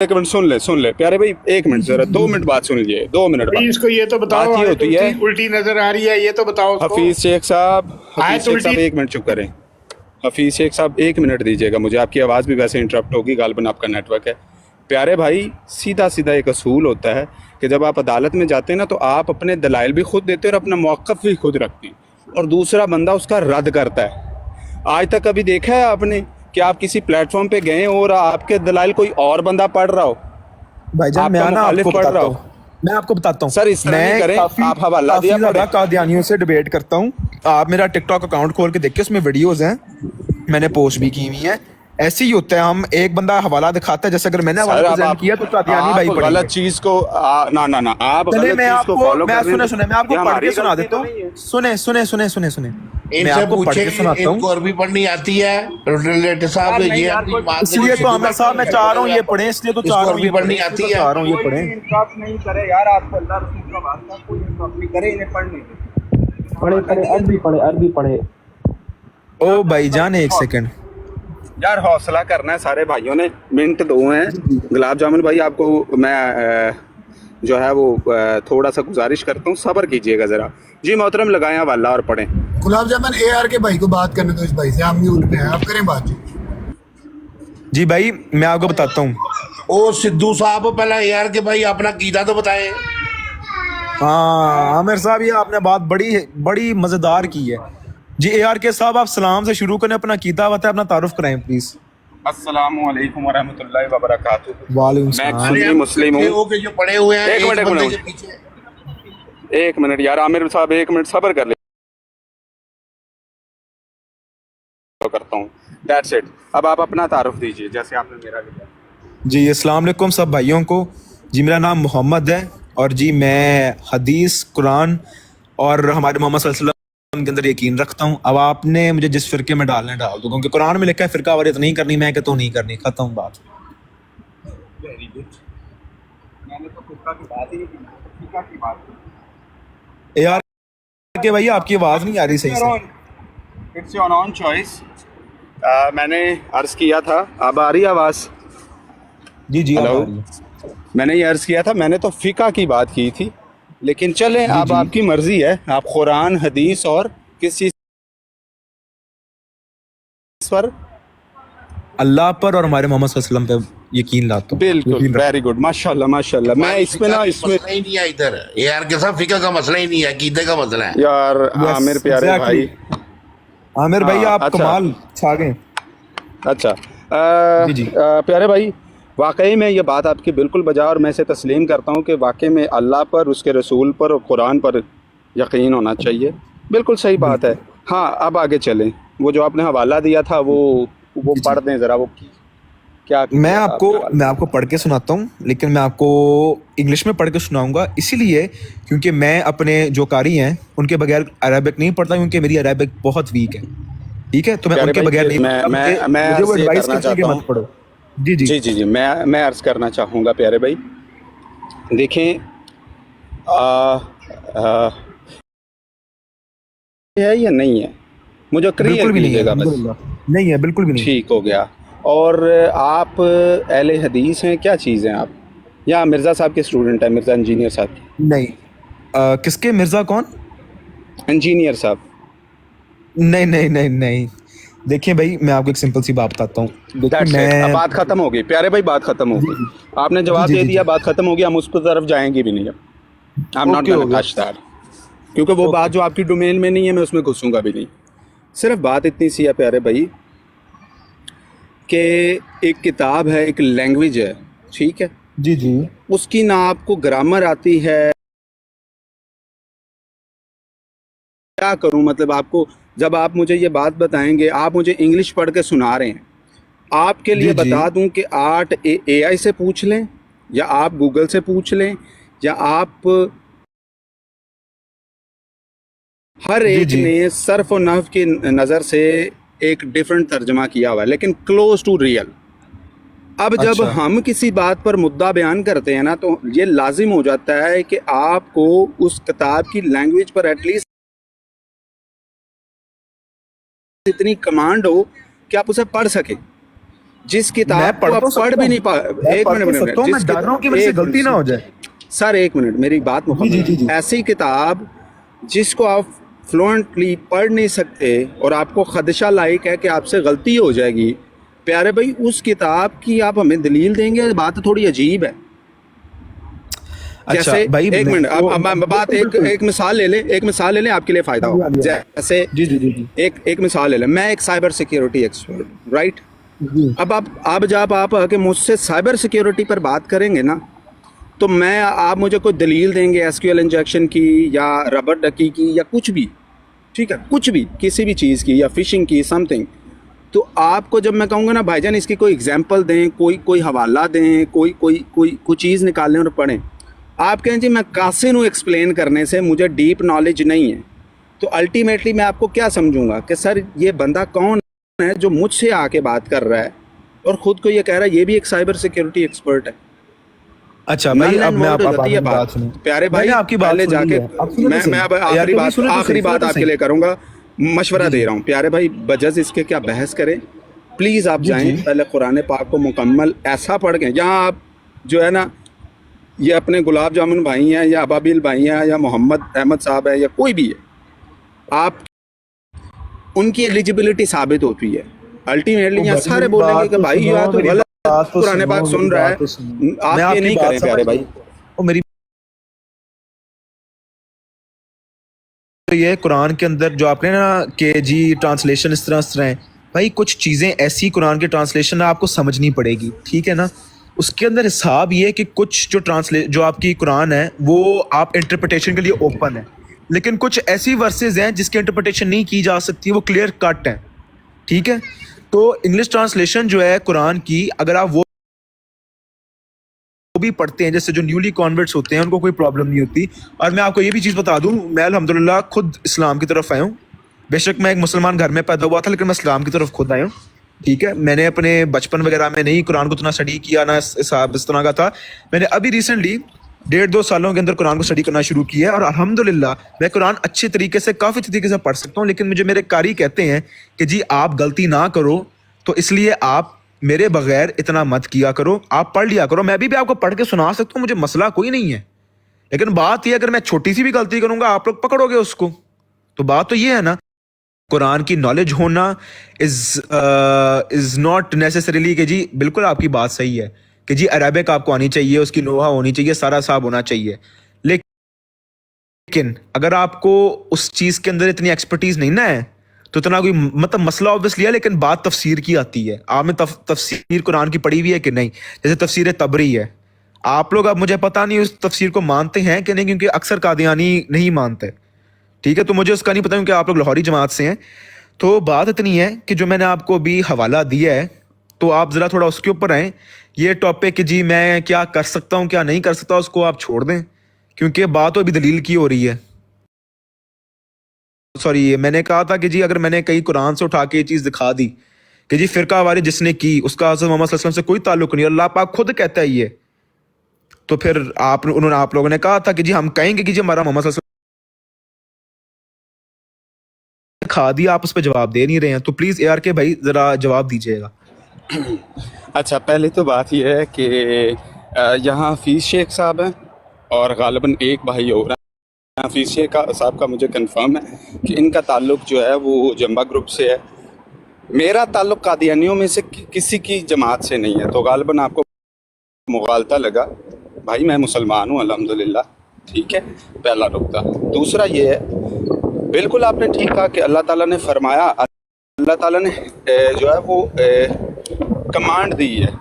एक मिनट सुन ले प्यारे भाई, एक मिनट जरा, 2 मिनट बात सुन लीजिए, 2 मिनट बात। इसको ये तो बताओ, बात ये होती है, उल्टी नजर आ रही है, ये तो बताओ उसको। हफीज शेख साहब उल्टी। 1 मिनट चुप करें। हफीज शेख साहब 1 मिनट दीजिएगा मुझे, आपकी आवाज़ भी वैसे इंटरप्ट होगी, गालबन आपका नेटवर्क है। प्यारे भाई, सीधा सीधा एक असूल होता है कि जब आप अदालत में जाते हैं ना, तो आप अपने दलाइल भी खुद देते हैं और अपना मौक़िफ़ भी खुद रखते हैं, और दूसरा बंदा उसका रद्द करता है। आज तक कभी देखा है आपने कि आप किसी प्लेटफॉर्म पे गए और आपके दलाइल कोई और बंदा पढ़ रहा हो, भाईजान मैं ना आपको पढ़ रहा हो? मैं आपको बताता हूँ सर इस तरह नहीं करें, आप हवाला दिया ज्यादा कादियानियों से डिबेट करता हूँ। आप मेरा टिकटॉक अकाउंट खोल के देखिए, उसमें वीडियोस हैं, मैंने पोस्ट भी की हुई हैं। ऐसे ही होता है, हम एक बंदा हवाला दिखाता है, जैसे अगर मैंने हवाला प्रेजेंट किया तो कादियानी भाई पढ़ेंगे। गलत चीज को ना आप चलिए गलत चीज को फॉलो कर रहे हैं। सुने मैं आपको पढ़ के सुना देता हूँ। सुने मैं आपको पढ़ के सुनाता हूँ। इनको अरबी पढ़नी आती है साहब, ये इसलिए तो आमिर साहब मैं चाह रहा हूँ ये पढ़ें, इसलिए तो चाह रहा हूँ ये पढ़नी आती है, चाह रहा हूँ ये पढ़ें। नहीं करे यार, आपको अल्लाह रसूल का वास्ता, कोई इंसाफ नहीं करे, इन्हें पढ़ने पढ़े अरबी पढ़े। ओ भाईजान एक सेकंड यार, हौसला करना है सारे भाइयों ने, मिनट 2 हैं। गुलाब जामुन भाई, आपको मैं जो है वो थोड़ा सा गुजारिश करता हूँ, सब्र कीजिएगा ज़रा। जी मोहतरम, लगाएं हवाला और पढ़ें। गुलाब जामुन AR के भाई को बात करने दो, इस भाई से, हम म्यूट पे हैं, आप करें बात। जी भाई मैं आपको बताता हूँ। ओ सिद्धू साहब, पहला AR के भाई अपना कीदा तो बताए। हाँ आमिर साहब, ये आपने बात बड़ी मजेदार की है। जी AR के साहब, आप सलाम से शुरू करें, अपना कीदा बताएं, अपना तारुफ कराएं प्लीज। अस्सलामु अलैकुम व रहमतुल्लाहि व बरकातुहू। वालेकुम मैं सलाम। सुन्नी मुस्लिम हूँ। जो पढ़े हुए हैं, एक मिनट यार, आमिर साहब 1 मिनट सब्र कर ले, करता हूँ। That's it. अब आप अपना तारुफ दीजिए जैसे आपने मेरा दिया। जी अस्सलाम वालेकुम सब भाइयों को। जी मेरा नाम मोहम्मद है, और जी मैं हदीस, कुरान और हमारे मोहम्मद सल्लल्लाहु अलैहि वसल्लम के अंदर यकीन रखता हूँ। अब आपने मुझे जिस फिरके में डालना है डाल दो, क्योंकि कुरान में लिखा है फिरका वारियत नहीं करनी, मैं कहता हूँ नहीं करनी, खत्म बात। Very good. मैंने तो फिरका की बात ही नहीं की, फिरका की बात की। यार के भाई आपकी आवाज़ नहीं आ रही सही से। It's your own choice. मैंने अर्ज़ किया था, अब आ रही आवाज़? जी हेलो, मैंने ये अर्ज़ किया था, मैंने तो फ़िक़्ह की बात की थी, लेकिन चलें अब आपकी मर्ज़ी है, आप कुरान, हदीस और किस चीज़ पर? अल्लाह पर और हमारे मोहम्मद सल्लल्लाहु अलैहि वसल्लम पे यकीन लाता हूँ। बिल्कुल, वेरी गुड, माशाल्लाह माशाल्लाह। मैं इसमें ना, इसमें नहीं है इधर AR के साथ फिक्र का मसला ही नहीं है, कीदे का मसला है यार। आमिर प्यारे भाई, आमिर भाई आप अच्छा, कमाल छा गए। अच्छा जी। प्यारे भाई, वाकई में ये बात आपकी बिल्कुल बजा, और मैं इसे तस्लीम करता हूँ कि वाकई में अल्लाह पर, उसके रसूल पर और कुरान पर यकीन होना चाहिए। बिल्कुल सही बात है। हाँ, अब आगे चलें। वो जो आपने हवाला दिया था वो पढ़ दें ज़रा, वो क्या? मैं आपको पढ़ के सुनाता हूँ, लेकिन मैं आपको इंग्लिश में पढ़ के सुनाऊंगा, इसीलिए क्योंकि मैं अपने जो कारी हैं उनके बगैर अरबिक नहीं पढ़ता, क्योंकि मेरी अरबिक बहुत वीक है। ठीक है, तो मैं उनके बगैर नहीं मैं मुझे वो एडवाइस करते कि मत पढ़ो। जी मैं अर्ज़ करना चाहूँगा प्यारे भाई, देखें है या नहीं है, मुझे क्लियर कीजिएगा बस। नहीं है, बिल्कुल भी नहीं। ठीक हो गया। और आप अहले हदीस हैं, क्या चीज़ हैं आप, या मिर्ज़ा साहब के स्टूडेंट हैं, मिर्ज़ा इंजीनियर साहब? नहीं। किसके? मिर्ज़ा कौन? इंजीनियर साहब। नहीं। देखिए भाई, मैं आपको एक सिंपल सी बात बताता हूँ। अब बात खत्म हो गई प्यारे भाई, बात खत्म हो गई, आपने जवाब दे दिया, बात खत्म हो गई, हम उस पर तरफ जाएंगे भी नहीं। अब I am not going touch that, क्योंकि वो बात जो आपकी डोमेन में नहीं है, मैं उसमें घुसूंगा भी नहीं। सिर्फ बात इतनी सी है प्यारे भाई कि एक किताब है, एक लैंग्वेज है, ठीक है जी, उसकी ना आपको ग्रामर आती है, क्या करूं, मतलब आपको, जब आप मुझे ये बात बताएंगे, आप मुझे इंग्लिश पढ़ के सुना रहे हैं, आपके लिए बता दूं कि आर्ट AI से पूछ लें, या आप गूगल से पूछ लें, या आप हर एक ने सर्फ और नहव की नज़र से एक डिफरेंट तर्जमा किया हुआ है, लेकिन क्लोज टू रियल। अब जब हम किसी बात पर मुद्दा बयान करते हैं ना, तो ये लाजिम हो जाता है कि आपको उस किताब की लैंग्वेज पर एटलीस्ट इतनी कमांड हो कि आप उसे पढ़ सकें। जिस मैं किताब पढ़ को तो आप पढ़ सकता भी हूँ, नहीं पा मैं एक पढ़ मिनट तो मिनट सकता हूँ, मैं डर रहा हूँ कि मेरे से गलती ना हो जाए। सर एक मिनट मेरी बात जी जी जी मुकम्मल। जी। ऐसी किताब जिसको आप फ्लुएंटली पढ़ नहीं सकते और आपको खदशा लायक है कि आपसे गलती हो जाएगी, प्यारे भाई उस किताब की आप हमें दलील देंगे? बात तो थोड़ी अजीब है। अच्छा जैसे भाई, एक मैं मिनट, तो अब बात बिल्कुल एक बिल्कुल। एक मिसाल ले लें, एक मिसाल ले लें, आपके लिए फ़ायदा हाँ जी होगा। हाँ जी हाँ जी। जैसे जी जी जी जी एक मिसाल ले लें, मैं एक साइबर सिक्योरिटी एक्सपर्ट, राइट? जी। अब आप जब आप आके मुझसे साइबर सिक्योरिटी पर बात करेंगे ना, तो मैं आप मुझे कोई दलील देंगे एसक्यूएल इंजेक्शन की या रबर डकी की या कुछ भी, ठीक है, कुछ भी, किसी भी चीज़ की या फिशिंग की समथिंग, तो आपको जब मैं कहूँगा ना भाईजान इसकी कोई एग्जांपल दें, कोई कोई हवाला दें, कोई कोई कोई कोई चीज़ निकालें और पढ़ें, आप कहें जी मैं कासिन हूँ एक्सप्लेन करने से, मुझे डीप नॉलेज नहीं है, तो अल्टीमेटली मैं आपको क्या समझूंगा कि सर ये बंदा कौन है जो मुझसे आके बात कर रहा है और ख़ुद को ये कह रहा है ये भी एक साइबर सिक्योरिटी एक्सपर्ट है। अच्छा भाई, नल अब एंड मैं वाइड हो आप जाती है मेरी बात। बात सुनो। प्यारे मैंने भाई आपकी बात पहले सुन ली जाके है, अब सुनो तो मैं सही। अब यार भाई सुनो तो सही, सुनो तो आपके सही। लिए करूँगा, मशवरा जी दे जी रहा हूँ प्यारे भाई, बजस इसके क्या बहस करें, प्लीज़ आप जी जाएं जी। पहले कुरान पाक को मुकम्मल ऐसा पढ़ के, यहाँ आप जो है ना ये अपने गुलाब जामुन भाई हैं या अबाबिल भाई हैं या मोहम्मद अहमद साहब है या कोई भी है, आप उनकी एलिजिबिलिटी साबित होती है। अल्टीमेटली ओ यहाँ भाई सारे मेरी बोलेंगे बात कि तो भाई सुनो, या तो मेरी गलत बात तो कुरान सुनो, पाक मेरी सुन रहा है, बात तो सुनो। मैं आप ये आपकी नहीं बात करें समझ प्यारे भाई। गया। ओ मेरी, तो ये कुरान के अंदर जो आपने ना कि जी ट्रांसलेशन इस तरह है, भाई कुछ चीज़ें ऐसी कुरान के ट्रांसलेशन आपको समझनी पड़ेगी, ठीक है ना। उसके अंदर हिसाब ये है कि कुछ जो आपकी कुरान है वो आप इंटरप्रिटेशन के लिए ओपन है, लेकिन कुछ ऐसी वर्सेज हैं जिसकी इंटरप्रिटेशन नहीं की जा सकती, वो क्लियर कट है, ठीक है। तो इंग्लिश ट्रांसलेशन जो है कुरान की, अगर आप वो भी पढ़ते हैं, जैसे जो न्यूली कॉन्वर्ट्स होते हैं उनको कोई प्रॉब्लम नहीं होती। और मैं आपको ये भी चीज़ बता दूं, मैं अल्हम्दुलिल्लाह खुद इस्लाम की तरफ आया हूँ। बेशक मैं एक मुसलमान घर में पैदा हुआ था, लेकिन मैं इस्लाम की तरफ खुद आया हूँ, ठीक है। मैंने अपने बचपन वगैरह में नहीं कुरान को इतना स्टडी किया, ना इस तरह का था। मैंने अभी रिसेंटली 1.5-2 सालों के अंदर कुरान को स्टडी करना शुरू किया है, और अल्हम्दुलिल्लाह मैं कुरान अच्छे तरीके से, काफ़ी तरीके से पढ़ सकता हूँ। लेकिन मुझे मेरे कारी कहते हैं कि जी आप गलती ना करो, तो इसलिए आप मेरे बगैर इतना मत किया करो, आप पढ़ लिया करो। मैं भी आपको पढ़ के सुना सकता हूँ, मुझे मसला कोई नहीं है। लेकिन बात यह, अगर मैं छोटी सी भी गलती करूंगा आप लोग पकड़ोगे उसको, तो बात तो ये है ना, कुरान की नॉलेज होना इज नॉट नेसेसरीली कि जी, बिल्कुल आपकी बात सही है कि जी अरेबिक आपको आनी चाहिए, उसकी लोहा होनी चाहिए, सारा साहब होना चाहिए। लेकिन अगर आपको उस चीज के अंदर इतनी एक्सपर्टीज नहीं ना है, तो इतना कोई मतलब मसला ऑब्वियसली है। लेकिन बात तफसीर की आती है, आपने तफसीर कुरान की पढ़ी हुई है कि नहीं? जैसे तफसीर तबरी है, आप लोग, अब मुझे पता नहीं उस तफसीर को मानते हैं कि नहीं, क्योंकि अक्सर कादियानी नहीं मानते, ठीक है। तो मुझे उसका नहीं पता क्योंकि आप लोग लाहौरी जमात से हैं। तो बात इतनी है कि जो मैंने आपको भी हवाला दिया है, तो आप ज़रा थोड़ा उसके ऊपर आएँ। ये टॉपिक कि जी मैं क्या कर सकता हूँ क्या नहीं कर सकता, उसको आप छोड़ दें, क्योंकि बात तो अभी दलील की हो रही है। सॉरी, मैंने कहा था कि जी अगर मैंने कहीं कुरान से उठा के ये चीज़ दिखा दी कि जी फिरका वारी जिसने की उसका हज़रत मोहम्मद सल्लल्लाहु अलैहि वसल्लम से कोई ताल्लुक नहीं, अल्लाह पाक खुद कहता है ये, तो फिर आप लोगों ने कहा था कि जी हम कहेंगे कि जी हमारा मोहम्मद सल्लल्लाहु अलैहि वसल्लम ने खा दिया, आप उस पर जवाब दे नहीं रहे हैं। तो प्लीज़ AR के भाई ज़रा जवाब दीजिएगा। अच्छा, पहले तो बात यह है कि यहाँ हफीज़ शेख साहब हैं और गालिबन एक भाई और हैं। हफीज़ शेख साहब का मुझे कंफर्म है कि इनका ताल्लुक़ जो है वो जंबा ग्रुप से है। मेरा ताल्लुक़ कादियानियों में से किसी की जमात से नहीं है, तो गालिबन आपको मुगालता लगा। भाई मैं मुसलमान हूँ अल्हम्दुलिल्लाह, ठीक है, पहला नुक्ता। दूसरा ये है, बिल्कुल आपने ठीक कहा कि अल्लाह ताला ने फरमाया, अल्लाह ताला ने जो है वो कमांड दी है,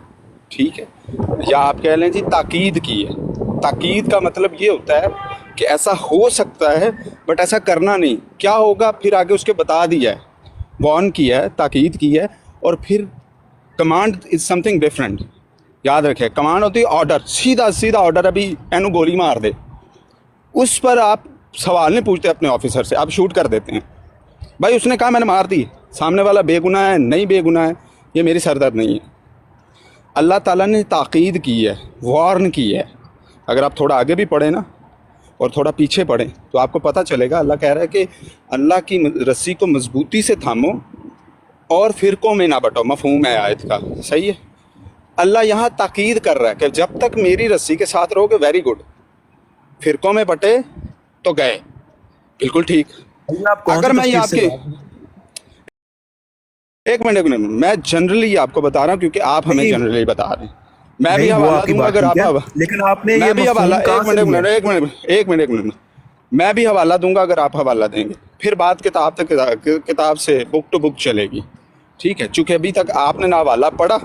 ठीक है, या आप कह लें जी ताकीद की है। ताकीद का मतलब ये होता है कि ऐसा हो सकता है बट ऐसा करना नहीं, क्या होगा फिर आगे उसके बता दिया है, वार्न किया है, ताकीद की है। और फिर कमांड इज़ समथिंग डिफरेंट। याद रखें, कमांड होती है ऑर्डर, सीधा सीधा ऑर्डर, अभी एनू गोली मार दे, उस पर आप सवाल नहीं पूछते अपने ऑफिसर से, आप शूट कर देते हैं। भाई उसने कहा मैंने मार दी, सामने वाला बेगुनाह है नहीं बेगुनाह है, ये मेरी सरदर्द नहीं है। अल्लाह ताला ने ताकीद की है, वार्न की है। अगर आप थोड़ा आगे भी पढ़ें ना और थोड़ा पीछे पढ़ें तो आपको पता चलेगा, अल्लाह कह रहा है कि अल्लाह की रस्सी को मजबूती से थामो اور فرقوں میں نہ بٹو، مفہوم ہے آیت کا، صحیح ہے. اللہ یہاں تاکید کر رہا ہے کہ جب تک میری رسی کے ساتھ رہو گے ویری گڈ، فرقوں میں بٹے تو گئے، بالکل ٹھیک. آپ کون اگر سی میں یہ تفسیر آپ سے کی بات کریں؟ ایک منٹ میں جنرلی آپ کو بتا رہا ہوں کیونکہ آپ ہمیں نہیں جنرلی بتا رہے ہیں. میں بھی نہیں، وہ حوالہ آپ کی دوں گا بات اگر ٹھیک ہے، آپ، لیکن آپ نے میں یہ بھی حوالہ، مفہوم کہاں سے لیا؟ ایک منٹ میں بھی حوالہ دوں گا اگر آپ حوالہ دیں گے، پھر بات کتاب تک، کتاب سے بک ٹو بک چلے گی، ٹھیک ہے. چونکہ ابھی تک آپ نے نہ حوالہ پڑھا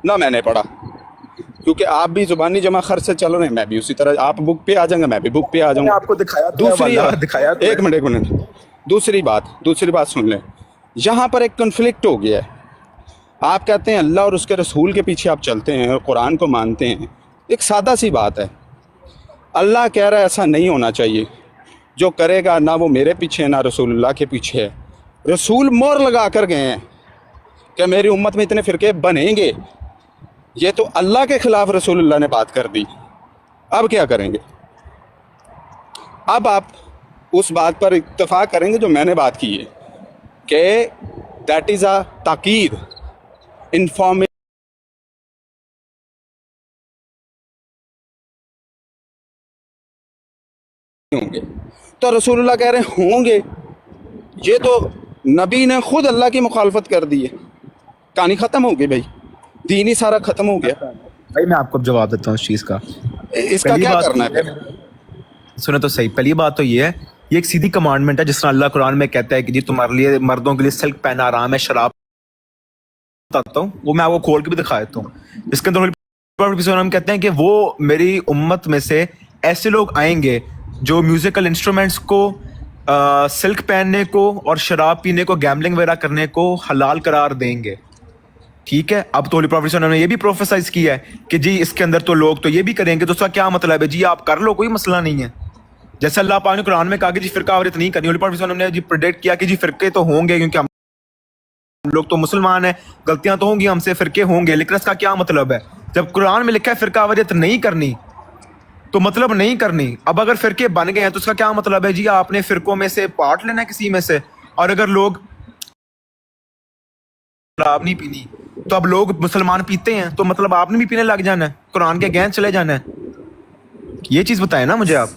نہ میں نے پڑھا، کیونکہ آپ بھی زبانی جمع خرچ سے چل رہے ہیں، میں بھی اسی طرح. آپ بک پہ آ جائیں گے، میں بھی بک پہ آ میں جاؤں نے گا. آپ کو دکھایا تو ہے دوسری حوالہ، دکھایا تو ایک ہے. منٹ دوسری بات سن لیں. یہاں پر ایک کنفلکٹ ہو گیا ہے. آپ کہتے ہیں اللہ اور اس کے رسول کے پیچھے آپ چلتے ہیں اور قرآن کو مانتے ہیں. ایک سادہ سی بات ہے، اللہ کہہ رہا ہے ایسا نہیں ہونا چاہیے. جو کرے گا نہ وہ میرے پیچھے ہے نہ رسول اللہ کے پیچھے ہے. رسول مور لگا کر گئے ہیں کہ میری امت میں اتنے فرقے بنیں گے. یہ تو اللہ کے خلاف رسول اللہ نے بات کر دی. اب کیا کریں گے؟ اب آپ اس بات پر اتفاق کریں گے جو میں نے بات کی ہے کہ دیٹ از اے تاکید، انفارمیشن ہوں گے. تو رسول اللہ کہہ رہے ہیں ہوں گے، یہ تو نبی نے خود اللہ کی مخالفت کر دی ہے. کہانی ختم ہو گئی بھائی، دین ہی سارا ختم ہو گیا. بھائی میں آپ کو جواب دیتا ہوں اس چیز کا. اس کا پہلی کیا بات کرنا ہے یہ پھر؟ سنیں تو صحیح. پہلی بات تو یہ ہے، یہ ایک سیدھی کمانڈمنٹ ہے، جس طرح اللہ قرآن میں کہتا ہے کہ جی تمہارے لیے، مردوں کے لیے سلک پہنا آرام ہے. شراب بتاتا ہوں، وہ میں آپ کو کھول کے بھی دکھا دیتا ہوں. اس کے اندر ہم کہتے ہیں کہ وہ میری امت میں سے ایسے لوگ آئیں گے جو میوزیکل انسٹرومنٹس کو، سلک پہننے کو اور شراب پینے کو، گیمبلنگ وغیرہ کرنے کو حلال قرار دیں گے. ٹھیک ہے. اب تو پروفیسر نے یہ بھی پروفیسائز کیا ہے کہ جی اس کے اندر تو لوگ تو یہ بھی کریں گے. تو اس کا کیا مطلب ہے؟ جی آپ کر لو، کوئی مسئلہ نہیں ہے. جیسے اللہ پاک نے قرآن میں کہا کہ جی فرقہ واریت نہیں کرنی، پروفیسر نے جی پریڈکٹ کیا کہ جی فرقے تو ہوں گے کیونکہ ہم لوگ تو مسلمان ہیں، غلطیاں تو ہوں گی ہم سے، فرقے ہوں گے. لیکن اس کا کیا مطلب ہے؟ جب قرآن میں لکھا ہے فرقہ واریت نہیں کرنی تو مطلب نہیں کرنی. اب اگر فرقے بن گئے ہیں تو اس کا کیا مطلب ہے؟ جی آپ نے فرقوں میں سے پارٹ لینا ہے کسی میں سے. اور اگر لوگ شراب نہیں پینی تو اب لوگ مسلمان پیتے ہیں تو مطلب آپ نے بھی پینے لگ جانا ہے، قرآن کے اگینسٹ چلے جانا ہے. یہ چیز بتائیں نا مجھے آپ.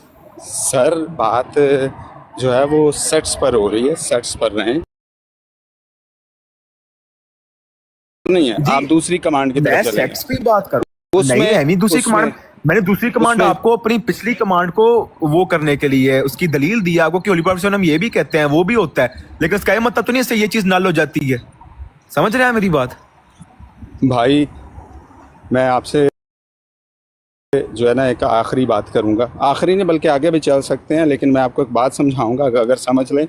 سر بات جو ہے وہ سیٹس پر ہو رہی ہے، سیٹس پر رہیں نہیں ہے. جی آپ دوسری کمانڈ کی میں طرف چلیں سیٹس پہ بات کر رہا اس ہوں. میں نہیں ہے دوسری اس میں کمانڈ. میں نے دوسری اس کمانڈ میں آپ کو اپنی پچھلی کمانڈ کو وہ کرنے کے لیے اس کی دلیل دی آپ کو کہ ہولی پروفیسر ہم یہ بھی کہتے ہیں وہ بھی ہوتا ہے، لیکن اس کا یہ مطلب تو نہیں اس سے یہ چیز نل ہو جاتی ہے. سمجھ رہے ہیں میری بات؟ بھائی میں آپ سے جو ہے نا ایک آخری بات کروں گا، آخری نہیں بلکہ آگے بھی چل سکتے ہیں، لیکن میں آپ کو ایک بات سمجھاؤں گا. اگر سمجھ لیں،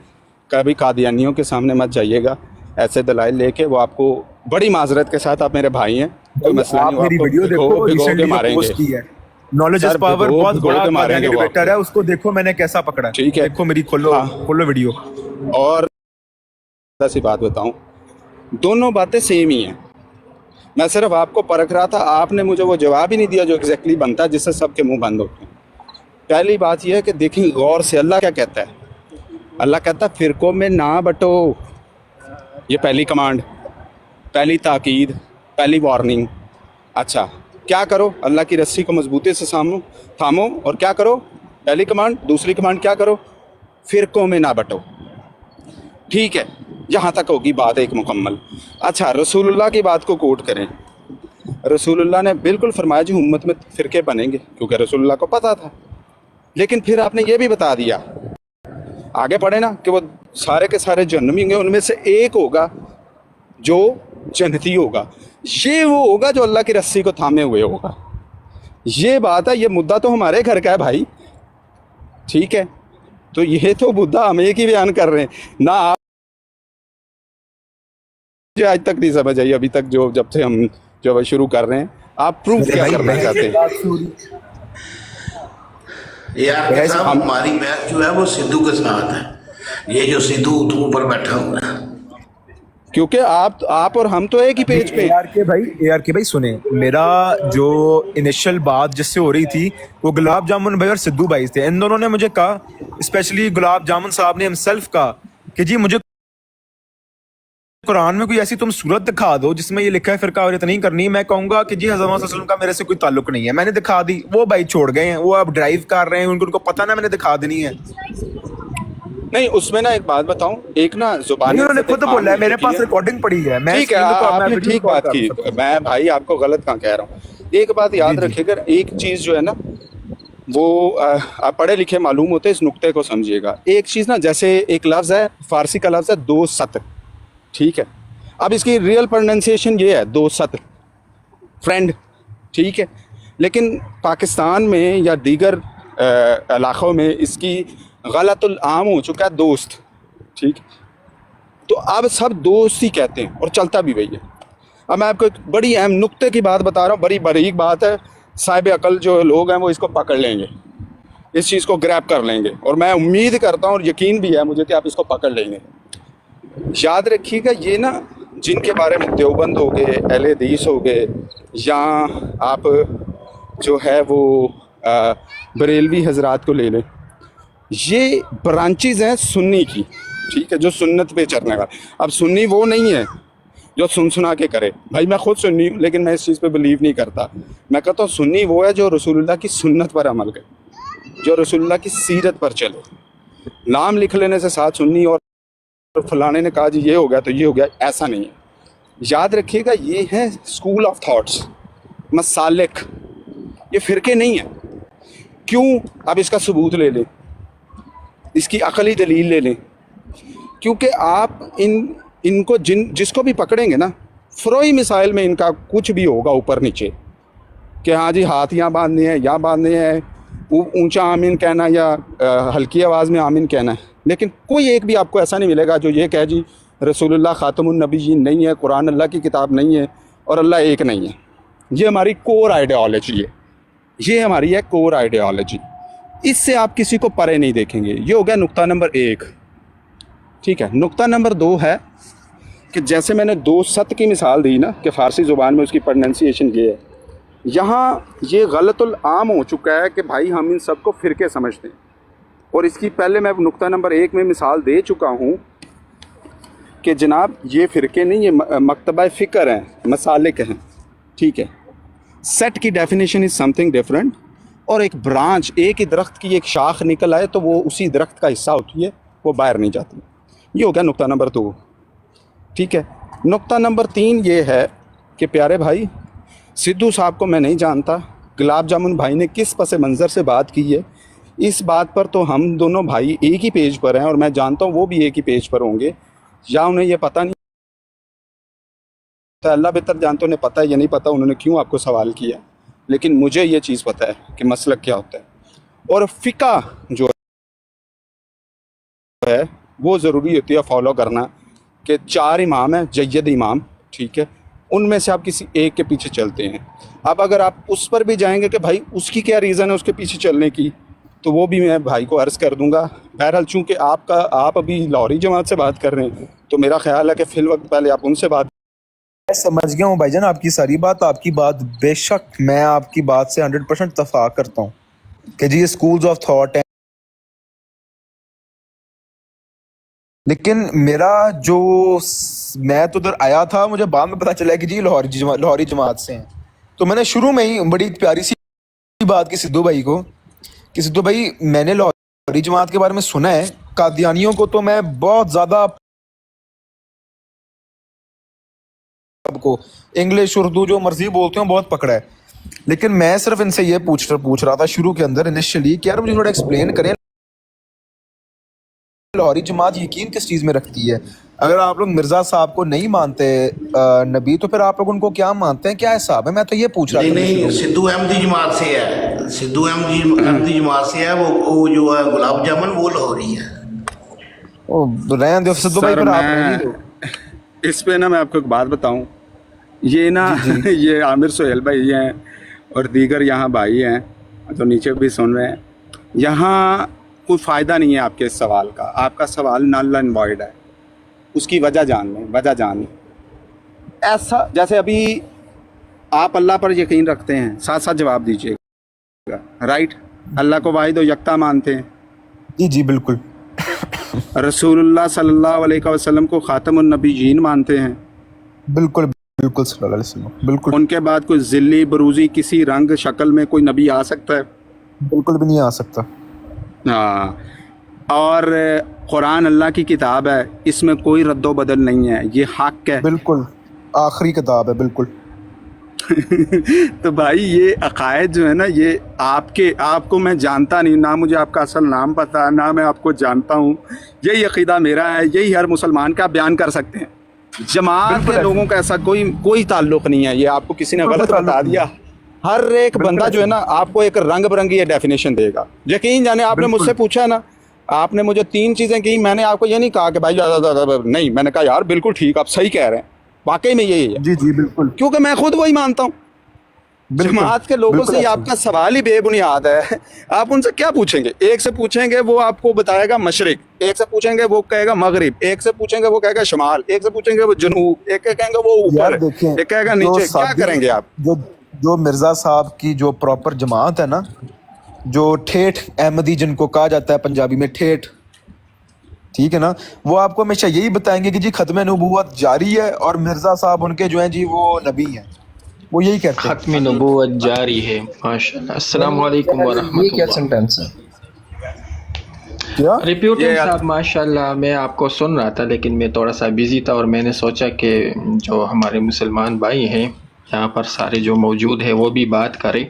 کبھی قادیانیوں کے سامنے مت جائیے گا ایسے دلائل لے کے. وہ آپ کو بڑی معذرت کے ساتھ، آپ میرے بھائی ہیں، کوئی مسئلہ نہیں، آپ وہ آپ میری کو ویڈیو دیکھو بھگو کے ریسنٹلی جو ماریں گے. پوسٹ کی ہے، نالج سر از پاور، بہت بھگو بڑا کے ماریں گے قادیانی وہ آپ ڈیبیٹر کو. ہے. اس کو دیکھو میں نے کیسا پکڑا ہے. ٹھیک ہے، دیکھو میری کھولو ہاں. کھولو ویڈیو. اور سی بات بتاؤں، دونوں باتیں سیم ہی ہیں. میں صرف آپ کو پرکھ رہا تھا، آپ نے مجھے وہ جواب ہی نہیں دیا جو ایگزیکٹلی بنتا ہے، جس سے سب کے منہ بند ہوتے ہیں. پہلی بات یہ ہے کہ دیکھیں غور سے اللہ کیا کہتا ہے. اللہ کہتا ہے فرقوں میں نہ بٹو. یہ پہلی کمانڈ، پہلی تاکید، پہلی وارننگ. اچھا کیا کرو؟ اللہ کی رسی کو مضبوطی سے تھامو اور کیا کرو؟ پہلی کمانڈ. دوسری کمانڈ کیا کرو؟ فرقوں میں نہ بٹو. ٹھیک ہے، یہاں تک ہوگی بات ایک مکمل. اچھا رسول اللہ کی بات کو کوٹ کریں. رسول اللہ نے بالکل فرمایا جی امت میں فرقے بنیں گے، کیونکہ رسول اللہ کو پتہ تھا. لیکن پھر آپ نے یہ بھی بتا دیا، آگے پڑھے نا، کہ وہ سارے کے سارے جہنمی ہوں گے، ان میں سے ایک ہوگا جو جنتی ہوگا. یہ وہ ہوگا جو اللہ کی رسی کو تھامے ہوئے ہوگا. یہ بات ہے، یہ مدعا تو ہمارے گھر کا ہے بھائی. ٹھیک ہے، تو یہ تو مدعا ہم ایک ہی بیان کر رہے ہیں نہ. آپ مجھے آج تک نہیں سمجھ آئی ابھی تک، جب سے ہم جو شروع کر رہے ہیں. آپ پروف کیا کرنا چاہتے ہیں؟ یار کے صاحب ہماری بحث جو ہے وہ سدھو کے ساتھ ہے. یہ جو سدھو اوپر بیٹھا ہوا ہے، کیونکہ آپ اور ہم تو ایک ہی پیج پہ. اے آر کے بھائی سنیں، میرا جو انیشل بات جس سے ہو رہی تھی وہ گلاب جامن بھائی اور سدھو بھائی تھے. ان دونوں نے مجھے کہا، اسپیشلی گلاب جامن صاحب نے ہم سیلف کہا کہ جی مجھے कुरान में कोई ऐसी तुम सूरत दिखा दो जिसमें ये लिखा है फिरका वारियत नहीं करनी, मैं कहूंगा कि जी हज़रत मोहम्मद सल्लल्लाहु अलैहि वसल्लम का मेरे से कोई ताल्लुक नहीं है। मैंने दिखा दी, वो भाई छोड़ गए हैं, वो अब ड्राइव कर रहे हैं, उनको पता ना मैंने दिखा देनी है। नहीं, उसमें ना एक बात बताऊं, एक ना जुबानी उन्होंने खुद बोला है, मेरे पास रिकॉर्डिंग पड़ी है। मैं ठीक है, आपने ठीक बात की, मैं भाई आपको गलत कहाँ कह रहा हूँ। एक बात याद रखिएगा, एक चीज़ जो है ना वो आप पढ़े लिखे मालूम होते, इस नुक्ते को समझिएगा। एक चीज़ ना, जैसे एक लफ्ज़ है, फारसी का लफ्ज़ है दो सत, ठीक है, अब इसकी रियल प्रोनाउंसिएशन ये है दो सत, फ्रेंड, ठीक है, लेकिन पाकिस्तान में या दीगर इलाक़ों में इसकी गलतुल आम हो चुका है दोस्त, ठीक, तो अब सब दोस्त ही कहते हैं और चलता भी वही है। अब मैं आपको एक बड़ी अहम नुक्ते की बात बता रहा हूँ, बड़ी बारीक बात है, साहिब अकल जो लोग हैं वो इसको पकड़ लेंगे, इस चीज़ को ग्रैब कर लेंगे, और मैं उम्मीद करता हूँ और यकीन भी है मुझे कि आप इसको पकड़ लेंगे। याद रखिएगा, ये ना जिनके बारे में देवबंद हो गए, अहले हदीस हो गए, या आप जो है वो बरेलवी हजरात को ले लें, ये ब्रांचेज़ हैं सुन्नी की, ठीक है, जो सुन्नत पे चलने वाला। अब सुन्नी वो नहीं है जो सुना के करे, भाई मैं खुद सुन्नी हूँ लेकिन मैं इस चीज़ पे बिलीव नहीं करता। मैं कहता हूँ सुन्नी वो है जो रसूलुल्लाह की सुन्नत पर अमल करे, जो रसूलुल्लाह की सीरत पर चले। नाम लिख लेने से साथ सुन्नी और फलाने ने कहा जी ये हो गया तो ये हो गया, ऐसा नहीं है। याद रखिएगा, ये है स्कूल ऑफ थॉट्स, मसालिक, ये फ़िरके नहीं है। क्यों? अब इसका सबूत ले लें, इसकी अकली दलील ले लें, क्योंकि आप इनको जिसको भी पकड़ेंगे ना, फ़रोई मिसाइल में इनका कुछ भी होगा ऊपर नीचे, कि हाँ जी हाथ यहाँ बांधने हैं, यहाँ बांधने हैं, ऊंचा आमीन कहना या हल्की आवाज़ में आमीन कहना है, लेकिन कोई एक भी आपको ऐसा नहीं मिलेगा जो ये कहे जी रसूलुल्लाह ख़ातमुन नबीय्यीन नहीं है, कुरान अल्लाह की किताब नहीं है और अल्लाह एक नहीं है। ये हमारी कोर आइडियोलॉजी है, ये हमारी है कोर आइडियोलॉजी, इससे आप किसी को परे नहीं देखेंगे। ये हो गया नुक्ता नंबर 1, ठीक है। नुक्ता नंबर 2 है कि जैसे मैंने दो सत की मिसाल दी ना, कि फ़ारसी ज़ुबान में उसकी प्रोनाउंसिएशन ये है, यहाँ ये गलतुल आम हो चुका है कि भाई हम इन सब को फ़िरके समझते हैं, और इसकी पहले मैं नुक्ता नंबर 1 में मिसाल दे चुका हूँ कि जनाब ये फ़िरके नहीं, ये मकतबा फ़िक्र हैं, मसालिक हैं, ठीक है। सेट की डेफिनेशन इज़ समथिंग डिफरेंट, और एक ब्रांच, एक ही दरख्त की एक शाख निकल आए तो वो उसी दरख्त का हिस्सा होती है, वो बाहर नहीं जाती। ये हो गया नुक्ता नंबर 2, ठीक है। नुक्ता नंबर 3 ये है कि प्यारे भाई, सिद्धू साहब को मैं नहीं जानता, गुलाब जामुन भाई ने किस पस मंज़र से बात की है, इस बात पर तो हम दोनों भाई एक ही पेज पर हैं, और मैं जानता हूँ वो भी एक ही पेज पर होंगे, या उन्हें ये पता नहीं, तो अल्लाह बेहतर जानते, उन्हें पता है या नहीं पता उन्होंने क्यों आपको सवाल किया, लेकिन मुझे ये चीज़ पता है कि मसलक क्या होता है। और फ़िका जो है वो ज़रूरी होती है फॉलो करना, कि 4 इमाम हैं, जय्यद इमाम, ठीक है, उनमें से आप किसी एक के पीछे चलते हैं। अब अगर आप उस पर भी जाएंगे कि भाई उसकी क्या रीज़न है उसके पीछे चलने की, तो वो भी मैं भाई को अर्ज़ कर दूंगा। बहरहाल चूँकि आप अभी लाहौरी जमात से बात कर रहे हैं, तो मेरा ख्याल है कि फ़िल वक्त पहले आप उनसे बात। मैं समझ गया हूँ भाईजान आपकी सारी बात, आपकी बात बेशक मैं आपकी बात से 100% इत्तेफाक करता हूँ कि जी ये स्कूल्स ऑफ थॉट हैं, लेकिन मेरा जो मैं तो उधर आया था, मुझे बाद में पता चला कि जी लाहौरी जमात से हैं। तो मैंने शुरू में ही बड़ी प्यारी सी बात की सिद्धू भाई को कि सिद्धू भाई मैंने लाहौरी जमात के बारे में सुना है, कादियानियों को तो मैं बहुत ज़्यादा आपको इंग्लिश उर्दू जो मर्जी बोलते हो बहुत पकड़ा है, लेकिन मैं सिर्फ इनसे ये पूछ रहा था शुरू के अंदर इनिशियली कि यार मुझे थोड़ा एक्सप्लेन करें लाहौरी जमात यकीन किस चीज़ में रखती है। अगर आप लोग मिर्ज़ा साहब को नहीं मानते नबी, तो फिर आप लोग उनको क्या मानते हैं, क्या हिसाब है? मैं तो ये पूछ रहा था। नहीं, सिद्धू अहमदी जमात से है, सिद्धू अहमदी जमात से है, वो जो है गुलाब जामुन वो लाहौरी है। ओ रहने दो सिद्धू भाई, फिर आप रहने दो। इस पे ना मैं आपको एक बात बताऊं, ये ना ये आमिर सोहेल भाई हैं और दीगर यहाँ भाई हैं तो नीचे भी सुन रहे हैं, यहाँ कोई फ़ायदा नहीं है आपके इस सवाल का, आपका सवाल नल एंड वॉइड है, उसकी वजह जान लें, वजह जान लें। ऐसा जैसे अभी आप अल्लाह पर यकीन रखते हैं, साथ साथ जवाब दीजिएगा, राइट? अल्लाह को वाहिद और यकता मानते हैं? जी बिल्कुल। रसूलुल्लाह सल्लल्लाहु अलैहि वसल्लम को खातमुन नबीयीन मानते हैं। बिल्कुल बिल्कुल सल्लल्लाहु अलैहि वसल्लम, बिल्कुल उनके बाद कोई ज़िल्ली बरूज़ी किसी रंग शक्ल में कोई नबी आ सकता है? बिल्कुल भी नहीं आ सकता। हाँ, और कुरान अल्लाह की किताब है, इसमें कोई रद्दो बदल नहीं है, ये हक है। बिल्कुल आखिरी किताब है, बिल्कुल। तो भाई ये अकायद जो है ना, ये आपको मैं जानता नहीं, ना मुझे आपका असल नाम पता है, ना मैं आपको जानता हूँ। यही अकीदा मेरा है, यही हर मुसलमान का बयान कर सकते हैं। जमात के लोगों का ऐसा कोई ताल्लुक नहीं है, ये आपको किसी ने गलत बता दिया। हर एक बंदा जो है ना आपको एक रंग बिरंगी डेफिनेशन देगा। यकीन जाने आपने मुझसे पूछा है ना, आपने मुझे 3 चीज़ें की, मैंने आपको ये नहीं कहा कि भाई नहीं, मैंने कहा यार बिल्कुल ठीक, आप सही कह रहे हैं, वाकई में यही है, जी जी बिल्कुल। क्योंकि मैं खुद वही मानता हूँ। जमात के लोगों से ये आपका सवाल ही बेबुनियाद है। आप उनसे क्या पूछेंगे? एक से पूछेंगे वो आपको बताएगा मशरिक, एक से पूछेंगे वो कहेगा मगरिब, एक से पूछेंगे वो कहेगा शमाल, एक से पूछेंगे वो जनूब, एक कहेंगे वो ऊपर, एक कहेगा नीचे। क्या करेंगे आप? जो मिर्जा साहब की जो प्रॉपर जमात है ना, जो ठेठ अहमदी जिनको कहा जाता है पंजाबी में ठेठ, ठीक है ना, वो आपको हमेशा यही बताएंगे कि जी खत्म नबूवत जारी है और मिर्जा साहब उनके जो हैं जी वो नबी हैं, वो यही कहते हैं। खत्म नबूवत जारी है। माशाल्लाह। अस्सलाम वालेकुम व ये क्या रहमतुल्लाह। सेंटेंस है? क्या रिप्यूटिंग साहब माशाल्लाह, मैं आपको सुन रहा था लेकिन मैं थोड़ा सा बिजी था और मैंने सोचा कि जो हमारे मुसलमान भाई हैं यहाँ पर सारे जो मौजूद है वो भी बात करें।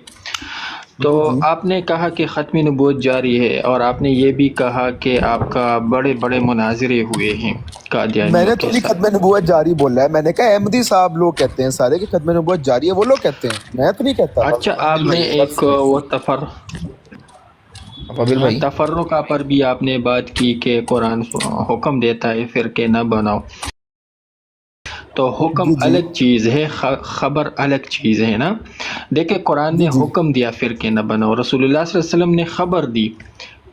तो आपने कहा कि ख़त्म नबूवत जारी है और आपने ये भी कहा कि आपका बड़े बड़े मुनाज़रे हुए हैं कादियानियों मैंने के तो नहीं साथ। खत्म नबूवत जारी बोला है, मैंने कहा अहमदी साहब लोग कहते हैं सारे कि खत्म नबूवत जारी है, वो लोग कहते हैं, मैं तो नहीं कहता। अच्छा, आपने एक वो अबाबिल भाई तफर्रुका पर भी आपने बात की कि कुरान हुक्म देता है फ़िरके न बनाओ, तो हुक्म अलग चीज़ है, खबर अलग चीज़ है ना। देखिए कुरान ने हुक्म दिया फ़िरके न बनाओ, रसूलुल्लाह सल्लल्लाहु अलैहि वसल्लम ने खबर दी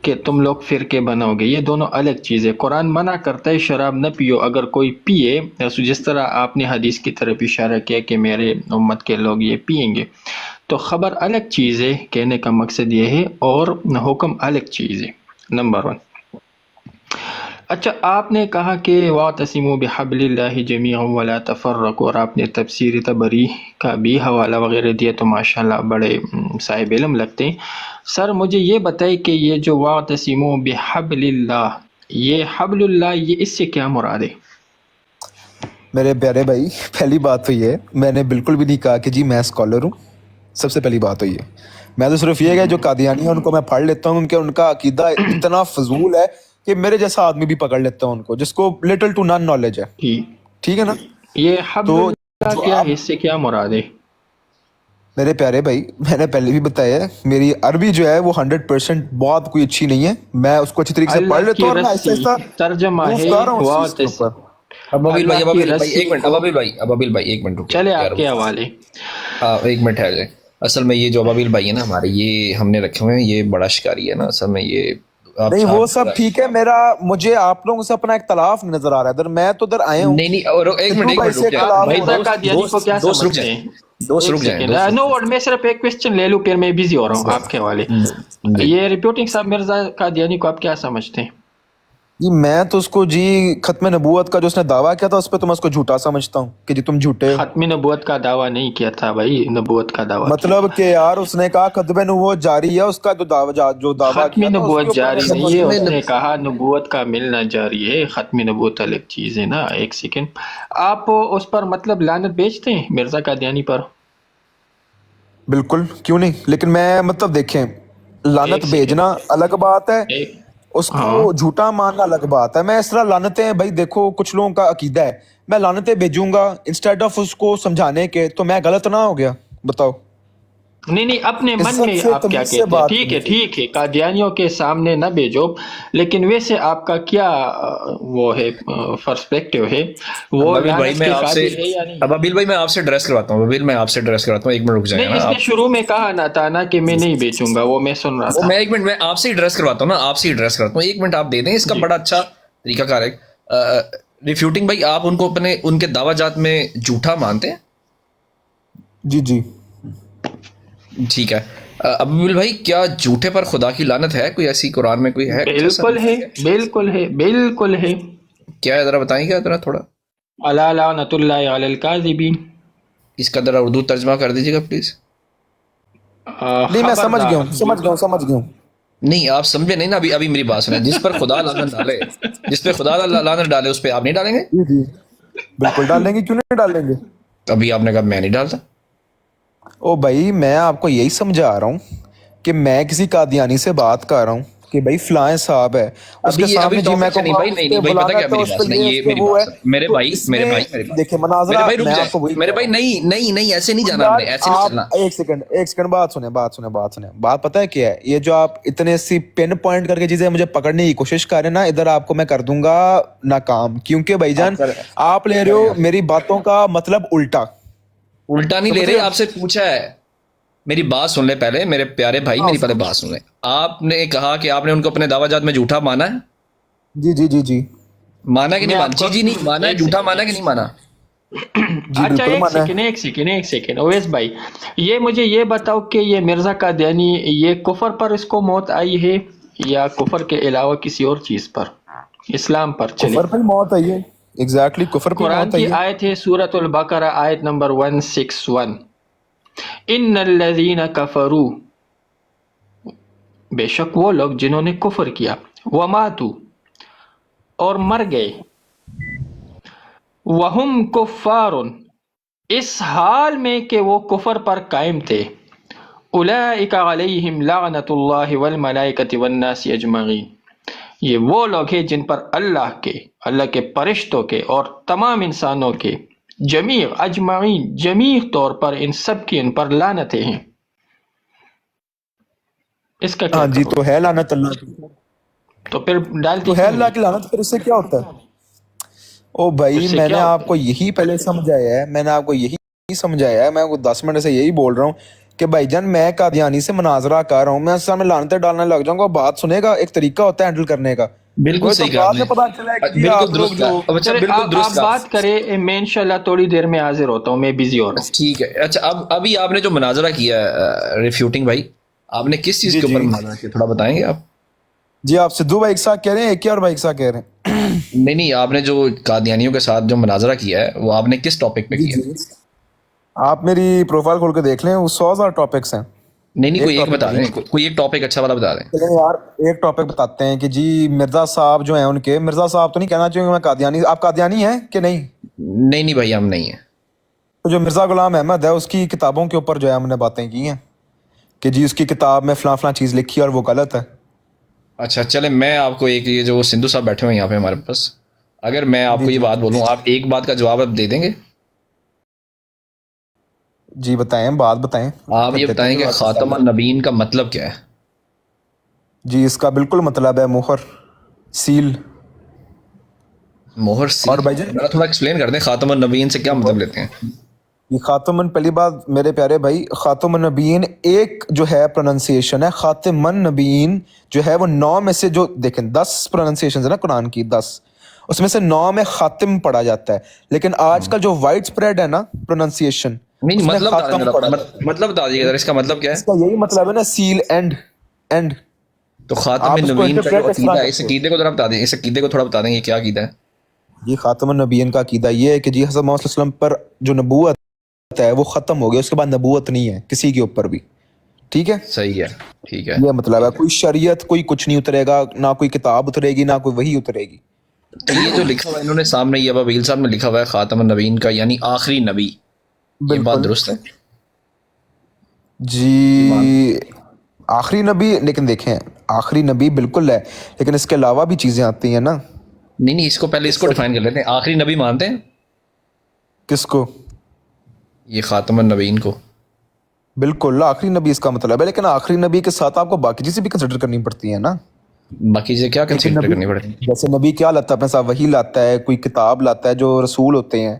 कि तुम लोग फ़िरके बनाओगे, ये दोनों अलग चीज़ है। कुरान मना करता है शराब न पियो, अगर कोई पिए, जिस तरह आपने हदीस की तरफ इशारा किया कि मेरे उम्मत के लोग ये पिएंगे, तो खबर अलग चीज़ है, कहने का मकसद ये है, और हुक्म अलग चीज़ है। नंबर 1। अच्छा, आपने कहा कि वातसिमू बिहब्लिल्लाहि जमीअन वला तफर्रकू, और आपने तफसीर तबरी का भी हवाला वगैरह दिया, तो माशाल्लाह बड़े साहिब इल्म लगते हैं। सर मुझे ये बताइए कि ये जो वातसिमू बिहब्लिल्लाह, ये हब्लुल्लाह, ये इससे क्या मुराद है? मेरे प्यारे भाई, पहली बात तो ये है, मैंने बिल्कुल भी नहीं कहा कि जी मैं स्कॉलर हूँ। सबसे पहली बात तो ये, मैं तो सिर्फ ये है जो कादियानी है उनको मैं पढ़ लेता हूँ, उनका अकीदा इतना फजूल है कि मेरे जैसा आदमी भी पकड़ लेता हूँ उनको, जिसको लिटिल टू नन नॉलेज है, ठीक है ना। ये हब्लुल्लाह क्या है, इससे क्या मुराद है? मेरे प्यारे भाई, मैंने पहले भी बताया है, मेरी अरबी जो है वो 100% बहुत कोई अच्छी नहीं है, मैं उसको अच्छी तरीके से पढ़ लेता हूँ और मैं आहिस्ता तर्जमा है अबाबिल भाई एक मिनट, अबाबिल भाई एक मिनट रुकिए। चले आपके हवाले। एक मिनट है जाए। असल में ये जो अबाबिल भाई है ना हमारे, ये हमने रखे हुए हैं, ये बड़ा शिकारी है ना असल में। ये नहीं वो सब ठीक है, मुझे आप लोगों से अपना इख्तलाफ नजर आ रहा है इधर, मैं तो इधर आया हूँ। नहीं और एक मिनट रुक जाए, दोस्त रुक जाए। नो वर्ड, मैं सिर्फ एक क्वेश्चन ले लूं फिर मैं बिजी हो रहा हूँ आपके हवाले। ये रिपोर्टिंग साहब, मिर्जा कादियानी को आप क्या समझते हैं? जी मैं तो उसको जी खत्म नबूवत का जो उसने दावा किया था उस पर तो मैं उसको झूठा समझता हूँ कि जी तुम झूठे हो। खत्म नबूवत का दावा नहीं किया था भाई, नबूवत का दावा मतलब कि यार उसने कहा खत्म नबूवत जारी है, उसका जो दावा खत्म नबूवत जारी नहीं है, उसने कहा नबूवत का मिलना जारी है, खत्म नबूवत अलग चीज है ना। एक सेकंड, आप उस पर मतलब लानत बेचते हैं मिर्जा कादियानी पर? बिल्कुल, क्यों नहीं, लेकिन मैं मतलब देखें, लानत भेजना अलग बात है, उसको झूठा मानना अलग बात है। मैं इस तरह लानतें, भाई देखो कुछ लोगों का अकीदा है, मैं लानतें भेजूंगा इंस्टेड ऑफ उसको समझाने के, तो मैं गलत ना हो गया? बताओ। नहीं, अपने मन में आप क्या कहते हैं? ठीक है, कादियानियों के सामने ना भेजो, लेकिन वैसे आपका क्या वो है, पर्सपेक्टिव है वो? अबाबिल भाई मैं आपसे ड्रेस करवाता हूँ, एक मिनट रुक जाएगा ना। इसने शुरू में कहा ना था ना कि मैं नहीं बेचूंगा, वो मैं सुन रहा था। मैं एक मिनट, मैं आपसे ही ड्रेस करवाता हूँ, एक मिनट आप दे दें, इसका बड़ा अच्छा तरीकाकार है। रिफ्यूटिंग भाई, आप उनको उनके दावाजात में झूठा मानते हैं? जी ठीक है, ابوال بھائی کیا جھوٹے پر خدا کی لعنت ہے؟ کوئی ایسی قرآن میں کوئی ہے؟ بالکل ہے، بالکل ہے، بالکل ہے. کیا ہے ذرا بتائیں گے ذرا تھوڑا؟ الا لعنت اللہ علی الکاذبین. اس کا ذرا اردو ترجمہ کر دیجیے گا پلیز. نہیں میں سمجھ گیا ہوں سمجھ گیا ہوں. نہیں آپ سمجھے نہیں نا. ابھی میری بات سنیں. جس پر خدا لعنت ڈالے، جس پہ خدا لعنت ڈالے اس پہ آپ نہیں ڈالیں گے؟ جی جی بالکل ڈال دیں گے، کیوں نہیں ڈال دیں گے. ابھی آپ نے کہا میں نہیں ڈالتا. او بھائی میں آپ کو یہی سمجھا رہا ہوں کہ میں کسی قادیانی سے بات کر رہا ہوں کہ بھائی فلاں صاحب ہے، اس کے سامنے جی میں نہیں بھائی نہیں بھائی پتہ کیا میری بات سنیں. یہ میری بات سنیں میرے بھائی دیکھیں مناظرہ میں آپ کو میرے بھائی نہیں ایسے نہیں جانا ہم نے، ایسے نہیں چلنا. ایک سیکنڈ بات سنیں. بات پتہ ہے کیا ہے؟ یہ جو آپ اتنے سی پن پوائنٹ کر کے چیزیں مجھے پکڑنے کی کوشش کر رہے ہیں نا، ادھر آپ کو میں کر دوں گا ناکام. کیونکہ بھائی جان آپ لے رہے ہو میری باتوں کا مطلب الٹا نہیں لے رہے. آپ سے پوچھا ہے. میری بات سن لے پہلے میرے پیارے بھائی، میری پہلے بات سن لیں. آپ نے کہا کہ آپ نے ان کو اپنے دعویٰ جات میں جھوٹا مانا ہے. جی مانا کہ نہیں مانا؟ جی نہیں مانا ہے. جھوٹا مانا کہ نہیں مانا؟ اچھا ایک سیکنڈ اویس بھائی، یہ مجھے یہ بتاؤ کہ یہ مرزا قادیانی یہ کفر پر اس کو موت آئی ہے یا کفر کے علاوہ کسی اور چیز پر؟ اسلام پر چلے. کفر پہ موت آئی ہے. ایگزیکٹلی کفر پہ قرآن موت آئی کی ہے. آیت ہے سورۃ البقرہ آیت نمبر 161. ان الذین کفروا، بے شک وہ لوگ جنہوں نے کفر کیا، وماتوا اور مر گئے، وہم کفار اس حال میں کہ وہ کفر پر قائم تھے، اولئک علیہم لعنت اللہ والملائکۃ والناس اجمعین، یہ وہ لوگ ہیں جن پر اللہ کے فرشتوں کے اور تمام انسانوں کے جمیع اجمعین جمیع طور پر ان سب کی ان پر لعنتیں ہیں. اس کا کیا ہاں جی کروں؟ تو ہے لعنت اللہ کی، تو پھر ڈال تو ہے اللہ کی لعنت. پھر اس سے کیا ہوتا ہے؟ او بھائی میں نے آپ کو یہی پہلے سمجھایا ہے، میں کو 10 منٹ سے یہی بول رہا ہوں کہ بھائی جان میں قادیانی سے مناظرہ کر رہا ہوں، میں اس سامنے لعنتیں ڈالنے لگ جاؤں گا. بات سنے گا، ایک طریقہ ہوتا ہے ہینڈل کرنے کا. بالکل صحیح کہا آپ نے. بالکل درست کہا. اچھا بالکل درست آپ کہا. بات کریں، میں انشاءاللہ تھوڑی دیر میں حاضر ہوتا ہوں، میں بزی ہو رہا ہوں. ٹھیک ہے. اچھا ابھی آپ نے جو مناظرہ کیا ہے ریفیوٹنگ بھائی، آپ نے کس چیز کے اوپر مناظرہ کیا تھوڑا بتائیں گے آپ؟ جی آپ سدھو بھائی ایک ساتھ کہہ رہے ہیں ایک اور بھائی ایک ساتھ کہہ رہے ہیں؟ نہیں آپ نے جو قادیانیوں کے ساتھ جو مناظرہ کیا ہے وہ آپ نے کس ٹاپک پہ کیا؟ آپ میری پروفائل کھول کے دیکھ لیں، وہ 100,000 ٹاپکس ہیں. نہیں کوئی ایک بتا دیں، کوئی ایک ٹاپک اچھا والا بتا دیں. چلیں یار ایک ٹاپک بتاتے ہیں کہ جی مرزا صاحب جو ہیں ان کے، مرزا صاحب تو نہیں کہنا چاہیے میں قادیانی، آپ قادیانی ہیں کہ نہیں؟ نہیں بھائی ہم نہیں ہیں. تو جو مرزا غلام احمد ہے اس کی کتابوں کے اوپر جو ہے ہم نے باتیں کی ہیں کہ جی اس کی کتاب میں فلاں چیز لکھی اور وہ غلط ہے. اچھا چلیں میں آپ کو ایک، یہ جو سندھو صاحب بیٹھے ہوئے ہیں یہاں پہ ہمارے پاس، اگر میں آپ کو یہ بات بولوں آپ ایک بات کا جواب آپ دے دیں گے؟ جی بتائیں، بات بتائیں. آپ یہ بتائیں کہ خاتم النبیین کا مطلب کیا ہے؟ جی اس کا بالکل مطلب ہے مہر، سیل. مہر سیل. اور بھائی جان تھوڑا ایکسپلین کر دیں خاتم النبیین سے کیا مطلب لیتے ہیں؟ یہ خاتم، پہلی بات میرے پیارے بھائی، خاتم النبیین ایک جو ہے پروننسیشن ہے. خاتم النبیین جو ہے وہ 9 میں سے، جو دیکھیں 10 پروننسیشن ہے نا قرآن کی، 10 اس میں سے 9 میں خاتم پڑھا جاتا ہے. لیکن آج کل جو وائڈ اسپریڈ ہے نا پروننسیشن، نہیں مطلب بتا دیجیے اس کا مطلب کیا ہے؟ اس کا یہی مطلب ہے نا سیل، اینڈ. تو خاتم النبیین کا جو عقیدہ ہے، اس عقیدے کو ذرا بتا دیں، اس عقیدے کو تھوڑا بتا دیں یہ کیا عقیدہ ہے؟ یہ خاتم النبیین کا عقیدہ یہ ہے کہ جی حضرت محمد صلی اللہ علیہ وسلم پر جو نبوت ہے وہ ختم ہو گیا، اس کے بعد نبوت نہیں ہے کسی کے اوپر بھی. ٹھیک ہے، صحیح ہے، ٹھیک ہے. یہ مطلب ہے کوئی شریعت کوئی کچھ نہیں اترے گا، نہ کوئی کتاب اترے گی، نہ کوئی وحی اترے گی. تو یہ جو لکھا ہوا ہے انہوں نے سامنے، یہ ابویل صاحب نے لکھا ہوا ہے خاتم النبیین کا یعنی آخری نبی، یہ بات درست ہے؟ جی آخری نبی، لیکن دیکھیں آخری نبی بالکل ہے، لیکن اس کے علاوہ بھی چیزیں آتی ہیں نا. نہیں اس کو پہلے اس کو ڈیفائن کر لیتے ہیں. آخری نبی مانتے ہیں کس کو؟ یہ خاتم النبیین کو. بالکل آخری نبی اس کا مطلب ہے، لیکن آخری نبی کے ساتھ آپ کو باقی چیزیں بھی کنسیڈر کرنی پڑتی ہیں نا. باقی چیزیں کیا کنسیڈر کرنی پڑتی ہیں؟ جیسے نبی کیا لاتا ہے اپنے ساتھ؟ وحی لاتا ہے، کوئی کتاب لاتا ہے جو رسول ہوتے ہیں.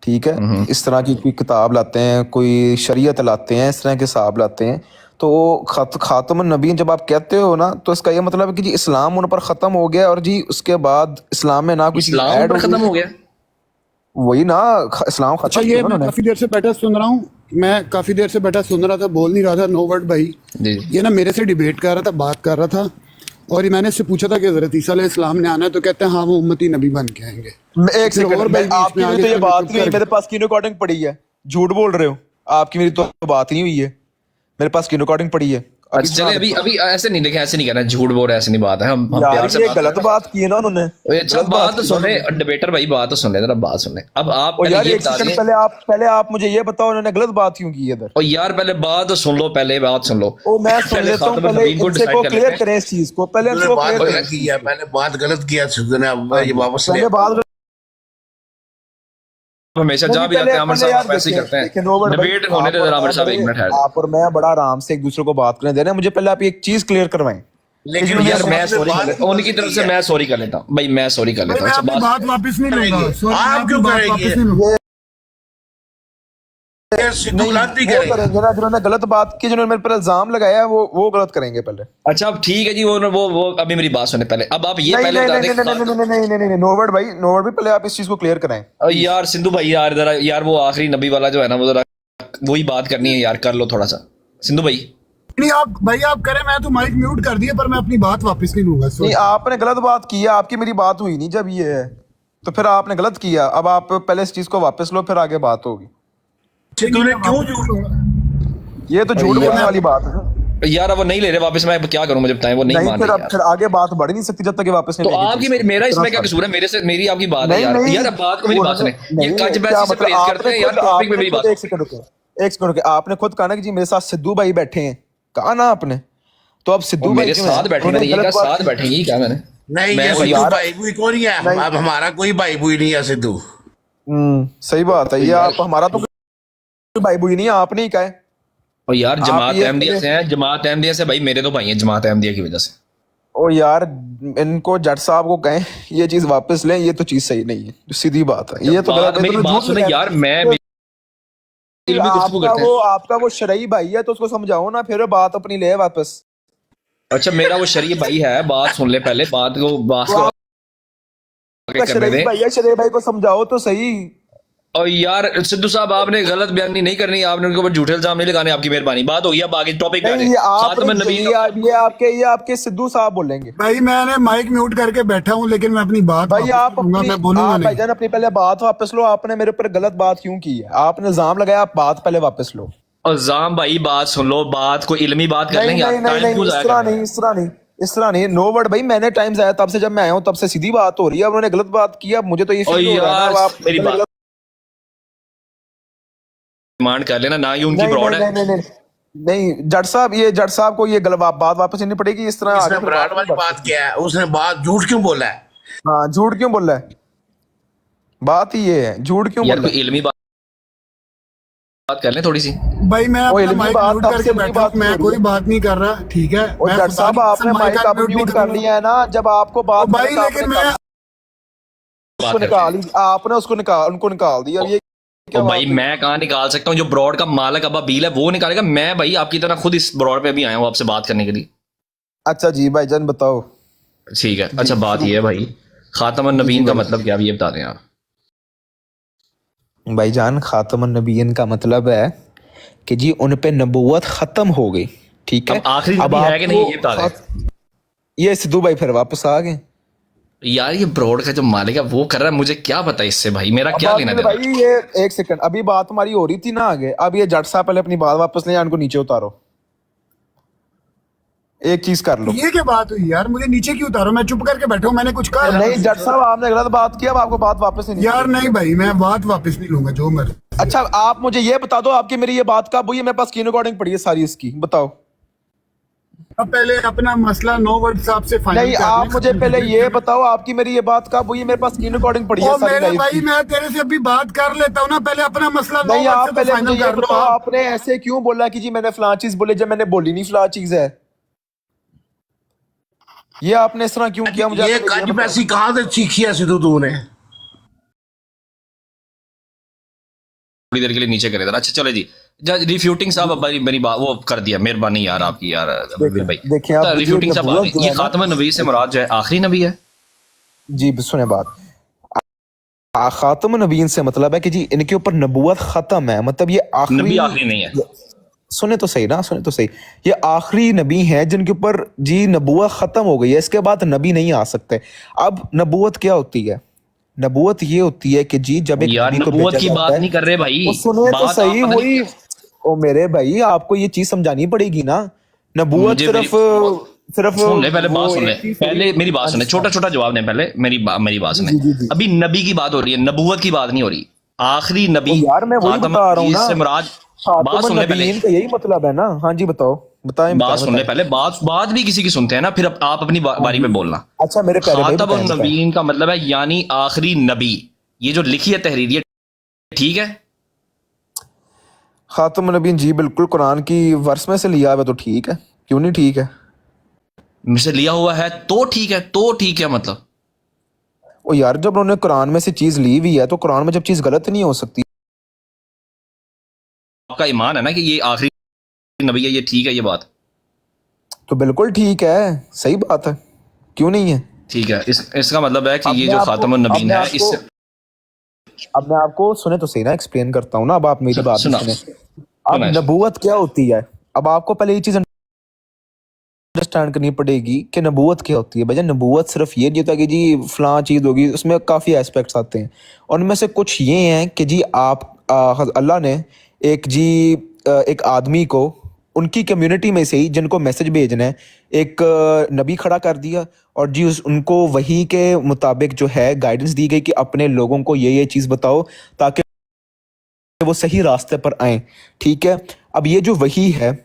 ٹھیک ہے، اس طرح کی کوئی کتاب لاتے ہیں، کوئی شریعت لاتے ہیں، اس طرح کے حساب لاتے ہیں. تو خاتم النبیین جب آپ کہتے ہو نا تو اس کا یہ مطلب ہے کہ جی اسلام ان پر ختم ہو گیا، اور جی اس کے بعد اسلام میں نہ کوئی چیز ایڈ ختم ہو گیا. वही ना, इस्लाम अच्छा खत्म ये किया मैं उन्होंने। काफी देर से बैठा सुन रहा हूँ, मैं काफी देर से बैठा सुन रहा था, बोल नहीं रहा था। नो वर्ड भाई जी। ये ना मेरे से डिबेट कर रहा था, बात कर रहा था, और ये मैंने इससे पूछा था कि हज़रत ईसा अलैहिस्सलाम ने आना है, तो कहते हैं हाँ वो उम्मती नबी बन के आएंगे। एक फिर और सेकंड, भाई बीच आपकी में मेरी आगे तो ये से बात चुप नहीं हुई, कर मेरे पास की रिकॉर्डिंग पड़ी है, झूठ बोल रहे हो। आपकी मेरी तो बात नहीं हुई है, मेरे पास की रिकॉर्डिंग पड़ी है। अच्छा चले, अभी अभी ऐसे नहीं, देखे ऐसे नहीं कहना, झूठ बोल रहे, ऐसे नहीं बात है। हम यार प्यार से ये बात गलत कर बात की है ना उन्होंने। रहे हैं। अच्छा गलत बात तो की सुन है। ले, डिबेटर भाई बात तो सुन ले, जरा बात सुन ले। अब आप और पहले यार ये एक बता सेकंड, दें, पहले आप मुझे ये बताओ उन्होंने गलत बात क्यों की है इधर। और यार पहले बात तो सुन लो, पहले बात सुन लो। ओ मैं सुन पहले लेता हूँ, खातम पहले नबीन को इनसे डिसाइड को कर क्लियर लेते हैं। करें इस चीज को, पहले उन्होंने इनको बात क्लियर गलत की है, पहले बात गलत किया सिद्धू ने, अब ये वापस ले। पहले बात हमेशा जहाँ भी जाते हैं आमिर साहब वैसे ही करते हैं। डिबेट होने दे जरा आमिर साहब, एक मिनट है। आप और मैं बड़ा आराम से एक दूसरे को बात करने दे रहे हैं। मुझे पहले आप एक चीज क्लियर करवाएं। लेकिन यार मैं आपने सॉरी कर बात लेता हूँ, उनकी तरफ से मैं सॉरी कर लेता हूँ भाई, मैं सॉरी कर भाई लेता मैं हूँ। अपनी अच्छा बात वापस नहीं लूंगा, करेंगे। Sorry, आप मैं अपनी क्यों बात करेंगे? वापस नहीं लूंगा। सिद्धू गलत नहीं वो करेंगे। करेंगे ना, जिन्होंने गलत बात की, जिन्होंने मेरे पर इल्जाम लगाया, वो गलत करेंगे पहले। अच्छा अब ठीक है जी, वो अभी मेरी बात सुने पहले। अब आप ये नहीं पहले नहीं बता नहीं दें। नहीं नहीं नहीं नहीं नहीं, नोवर्ड भाई, नोवर्ड भाई, पहले आप इस चीज को क्लियर कराएं। यार सिंधु भाई यार जरा, यार वो आखिरी नबी वाला जो है ना, वो जरा वही बात करनी है यार, कर लो थोड़ा सा सिंधु भाई। नहीं आप भाई आप करें, मैं तो माइक म्यूट कर दिया, पर मैं अपनी बात वापस नहीं लूंगा। नहीं, आपने गलत बात की है, आपकी मेरी बात हुई नहीं जब ये है, तो फिर आपने गलत किया। अब आप पहले इस चीज को वापस लो, फिर आगे बात होगी। सिद्धू ने क्यों झूठ? ये तो झूठ बोलने वाली बात है। यार अब वो नहीं ले रहे वापस, मैं क्या करूं, मुझे बताएं, वो नहीं नहीं, मान फिर रहे अब यार। फिर आगे बात बढ़ नहीं सकती जब तक ये वापस नहीं तो लेंगे आपकी चीज़। मेरा इसमें इतना क्या कसूर है? मेरे से मेरी आपकी बात है नहीं यार। नहीं यार अब बात को मेरी बात सुने, ये नहीं, कच क्या बैसी से मतलब परहेज करते हैं यार, टॉपिक पे मेरी बात। एक सेकंड रुके, एक सेकंड रुके। आपने खुद कहा ना कि जी मेरे साथ सिद्धू भाई बैठे हैं, कहा ना आपने, तो अब सिद्धू वो भाई मेरे जो हैं, साथ बैठे, उन्होंने मैंने ये गलत कहा बात साथ की। बैठेंगे, ये क्या मैंने? नहीं मैं ये भाई सिद्धू यार- भाई बुई कौन है? अब हमारा कोई भाई बुई नहीं है सिद्धू। सही बात है ये। आप हमारा तो कोई भाई बुई नहीं है, आपने ही कहा है। और यार आप जमात ये- अहमदिया से हैं, जमात अहमदिया से भाई, मेरे तो भाई हैं जमात अहमदिया की वजह से। ओ यार इनको जट साहब को कहें ये चीज वापस लें, ये तो चीज सही नहीं है, सीधी बात है। ये तो बात- गलत है, मेरी तो बात झूठ सुने लगाया। यार, मैं इल्मी गुफ्तगू करते हैं। आपका वो शरई भाई है, तो उसको समझाओ ना, फिर बात अपनी ले वापस। अच्छा मेरा वो शरीय भाई है, बात सुन ले पहले, बात को आपका आगे करने शरई दे। भाई है, शरई भाई को समझाओ तो सही। और यार सिद्धू साहब आपने गलत बयानी नहीं करनी, आपने उनके ऊपर झूठे इल्जाम नहीं लगाने, आपकी मेहरबानी। बात होगी, अब आगे टॉपिक पे आ नहीं, जाए। ये खातम नबीन ये आपके सिद्धू साहब बोलेंगे। भाई मैंने माइक म्यूट करके बैठा हूँ, लेकिन मैं अपनी बात भाई वापस आप नहीं लूंगा, अपनी मैं बोलूंगा आप नहीं। भाईजान अपनी पहले बात वापस लो। आपने मेरे ऊपर गलत बात क्यों की है? आपने इल्जाम लगाया, आप बात पहले वापस लो। इल्जाम भाई, बात सुन लो, बात को इल्मी बात कर नहीं लेंगे। नहीं आप नहीं टाइम नहीं, क्यों इस जाया तरह कर रहे नहीं, हैं? इस तरह नहीं, इस तरह नहीं। नो वर्ड भाई, मैंने टाइम्स आया तब से, जब मैं आया हूँ तब से सीधी बात हो रही है। अब उन्होंने गलत बात की, अब मुझे तो ये और फील हो रहा है यार ना, अब आप मेरी बात डिमांड कर लेना ना, ये उनकी नहीं ब्रॉड नहीं है। नहीं नहीं नहीं, जट साहब, ये जट साहब को ये गलत बात वापस नहीं पड़ेगी इस तरह। इसने आगे फिर ब्रांड वाली बात क्या है? उसने बात झूठ क्यों बोला है? हाँ, झूठ क्यों बोल रहा है? बात ही ये है, झूठ क्यों यार बोल रहा कोई इल्मी बात कर लें थोड़ी सी। भाई मैं वो अपना इल्मी माइक बात म्यूट तब करके से बड़ी बैठा बात हूँ, मैं हो रही कोई है। बात नहीं कर रहा, ठीक है? और मैं जट खुदा साहब की कसम आपने माइक आप unmute म्यूट नहीं कर करूंगा। लिया है ना, जब आपको ओ बात भाई करने का लेकिन मैं उसको निकाल ही, आपने उसको निकाल, उनको निकाल दिया। अब ये क्या तो भाई बात है? मैं कहाँ निकाल सकता हूँ? जो ब्रॉड का मालिक अबाबील है वो निकालेगा। मैं भाई आपकी तरह खुद इस ब्रॉड पे भी आया हूँ आपसे बात करने के लिए। अच्छा जी भाईजान बताओ। ठीक है, अच्छा बात ये है भाई, खातम नबीन का मतलब क्या, अब ये बता दें आप। भाईजान खातमुन नबीयन का मतलब है कि जी उन पे नबूवत खत्म हो गई, ठीक है? अब आखिरी नबी है कि नहीं, ये बता दें। ये सिद्धू भाई फिर वापस आ गए। यार ये ब्रॉड का जो मालिक है वो कर रहा है, मुझे क्या पता इससे भाई, मेरा क्या अब लेना आपने देना। भाई ये एक सेकंड, अभी बात हमारी हो रही थी ना आगे, अब ये जट साहब पहले अपनी बात वापस ले, इनको नीचे उतारो। एक चीज कर लो। ये क्या बात हुई यार? मुझे नीचे क्यों उतारो? मैं चुप करके बैठा हूँ, मैंने कुछ कहा? नहीं जट साहब, आपने गलत बात की, अब आपको बात वापस नहीं। यार नहीं भाई, मैं बात वापस नहीं लूंगा, जो मर्जी। अच्छा आप मुझे ये बता दो, आपकी मेरी ये बात कब हुई है? मेरे पास की रिकॉर्डिंग पड़ी है सारी इसकी, बताओ। अब पहले अपना मसला नो वर्ड साहब से फाइनल नहीं, आप मुझे पहले ये बताओ, आपकी मेरी ये बात कब हुई है? मेरे पास की रिकॉर्डिंग पड़ी है और सारी मेरे लाइव भाई की। मैं तेरे से अभी बात कर लेता हूँ ना, पहले अपना मसला नो नहीं, वर्ड आप से तो पहले फाइनल मुझे ये कर लो बताओ, आप। आपने ऐसे क्यों बोला कि जी मैंने फलां चीज बोली जब मैंने बोली नहीं फलां चीज है? ये आपने इस तरह क्यों किया? मुझे ये आप पहले कच बताओ। पैसी कहाँ से सीखी है सिद्धू तूने? थोड़ी देर के लिए नीचे करे। अच्छा चले जी, जज रिफ्यूटिंग साहब अब मेरी बात वो कर दिया, मेहरबानी यार आपकी यार अबीर भाई। देखिए आप रिफ्यूटिंग साहब नबूवत जो ये है ना- खातम नबी से मुराद जो है आखिरी नबी है। जी सुने बात, खातम नबीन से मतलब है कि जी इनके ऊपर नबूवत खत्म है, मतलब ये नबी आखिरी, आखिरी नहीं है। सुने तो सही ना, सुने तो सही, ये आखिरी नबी हैं जिनके ऊपर जी नबूवत खत्म हो गई है, इसके बाद नबी नहीं आ सकते। अब नबूवत क्या होती है? नबूवत ये होती है कि जी जब एक यार नबी को नबूवत भेजा की जाता बात है, नहीं कर रहे भाई, वो सुने तो बात सही, आप वही ओ मेरे भाई आपको ये चीज समझानी पड़ेगी ना। नबूवत मुझे सिर्फ सिर्फ सुन ले, पहले वो बात सुन ले, एक चीज पहले मेरी बात सुन ले, छोटा छोटा जवाब दे, पहले मेरी बात सुने। अभी नबी की बात हो रही है, नबूवत की बात नहीं हो रही। आखिरी नबी ओ यार मैं वही खातम बता रहा हूँ ना, से मुराद, बात सुन ले पहले, नबीन का यही मतलब है ना। हाँ जी बताओ, बताएं बात बताएं सुन ले बताएं। पहले, बात भी किसी की सुनते हैं ना, फिर आप अपनी बारी में बोलना। अच्छा मेरे प्यारे भाई खातम बताएं बताएं। नबीन का मतलब है यानी आखिरी नबी, ये जो लिखी है तहरीर, ये ठीक है? खातम नबीन जी बिल्कुल कुरान की वर्स में से लिया हुआ, तो ठीक है, क्यों नहीं ठीक है? मुझसे लिया हुआ है तो ठीक है, तो ठीक है मतलब। ओ यार जब उन्होंने कुरान में से चीज ली हुई है तो कुरान में जब चीज गलत नहीं हो सकती। आपका ईमान है ना कि ये आखिरी नबी है, ये ठीक है ये बात? तो बिल्कुल ठीक है, सही बात है, क्यों नहीं है? ठीक है, इसका मतलब है कि अब ये मैं जो आपको खातम अब नबीन मैं है, आपको इससे अब मैं आपको सुने तो सही ना, एक्सप्लेन करता हूँ ना, अब आप मेरी बात भी सुना सुने। अब सुना। नबूवत क्या होती है, अब आपको पहले ये चीज अंडरस्टैंड करनी पड़ेगी कि नबूवत क्या होती है। भैया नबूवत सिर्फ ये नहीं होता कि जी फलां चीज होगी, उसमें काफी एस्पेक्ट्स आते हैं, और उनमें से कुछ ये हैं कि जी अल्लाह ने एक आदमी को उनकी कम्युनिटी में से ही जिनको मैसेज भेजना है एक नबी खड़ा कर दिया, और जी उनको वही के मुताबिक जो है गाइडेंस दी गई कि अपने लोगों को ये चीज बताओ ताकि वो सही रास्ते पर आए। ठीक है, अब ये जो वही है,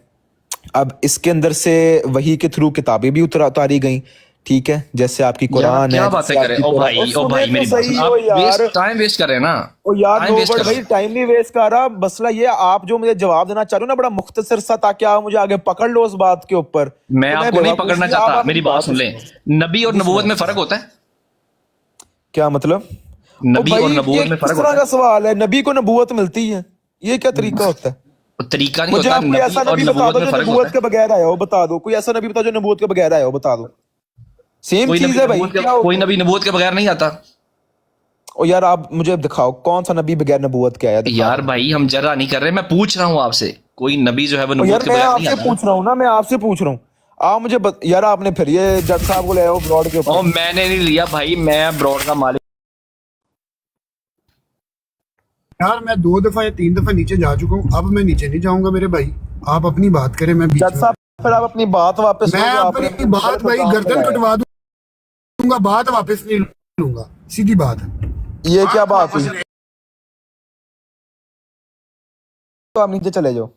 अब इसके अंदर से वही के थ्रू किताबें भी उतारी गई। ठीक है, जैसे आपकी यार कुरान क्या है, बातें जैसे करें, आपकी ओ कुरान, भाई, ओ भाई मेरी बात सुन, सही आप हो यार, टाइम वेस्ट कर रहे हैं ना, ओ यार टाइम नो वेस्ट बट कर रहे भाई हैं। टाइम नहीं वेस्ट कर रहा, मसला ये आप जो मुझे जवाब देना चाह रहे हो ना बड़ा मुख्तसर सा, ताकि आप मुझे आगे पकड़ लो उस बात के ऊपर। मैं तो आपको नहीं बेवकूफ पकड़ना नहीं, आप चाहता, अपनी मेरी बात सुन तो ले। सुनो। नबी और जी नबूवत सुनाओ में फर्क होता है? क्या मतलब? ओ नबी भाई और ये नबूवत में किस फर्क तरह होता का सवाल है, नबी को नबूवत मिलती है, ये क्या तरीका होता है? है? तरीका नहीं मुझे होता, आप कोई नबी ऐसा और नबी बता नबूवत दो में जो फर्क होता नबूवत है। के बगैर आया हो, बता दो कोई ऐसा नबी बता जो नबूवत के बगैर आया हो, बता दो। सेम चीज है भाई, क्या कोई नबी नबूवत के बगैर नहीं आता। ओ यार आप मुझे दिखाओ कौन सा नबी बगैर नबूवत के आया, दिखा यार दो। भाई हम जरा नहीं कर रहे, मैं पूछ रहा हूँ आपसे, कोई नबी जो है वो ओ नबूवत यार के मैं बगैर नहीं आपसे आता ना। पूछ रहा हूँ ना, मैं आपसे पूछ रहा हूँ, आप मुझे यार आपने फिर ये जज साहब को ले आओ ब्रॉड के और ऊपर। मैंने नहीं लिया भाई, मैं ब्रॉड का मालिक। यार मैं 2 दफा या 3 दफा नीचे जा चुका हूँ, अब मैं नीचे नहीं जाऊंगा मेरे भाई, आप अपनी बात करें, मैं बीच जज में। साहब फिर आप अपनी बात वापस मैं लो, जो आपने अपनी बात गलत भाई इल्जाम गर्दन लगाया। कटवा दूंगा, बात वापस नहीं लूंगा, सीधी बात है। ये क्या बात वापस हुई? तो आप नीचे चले जाओ।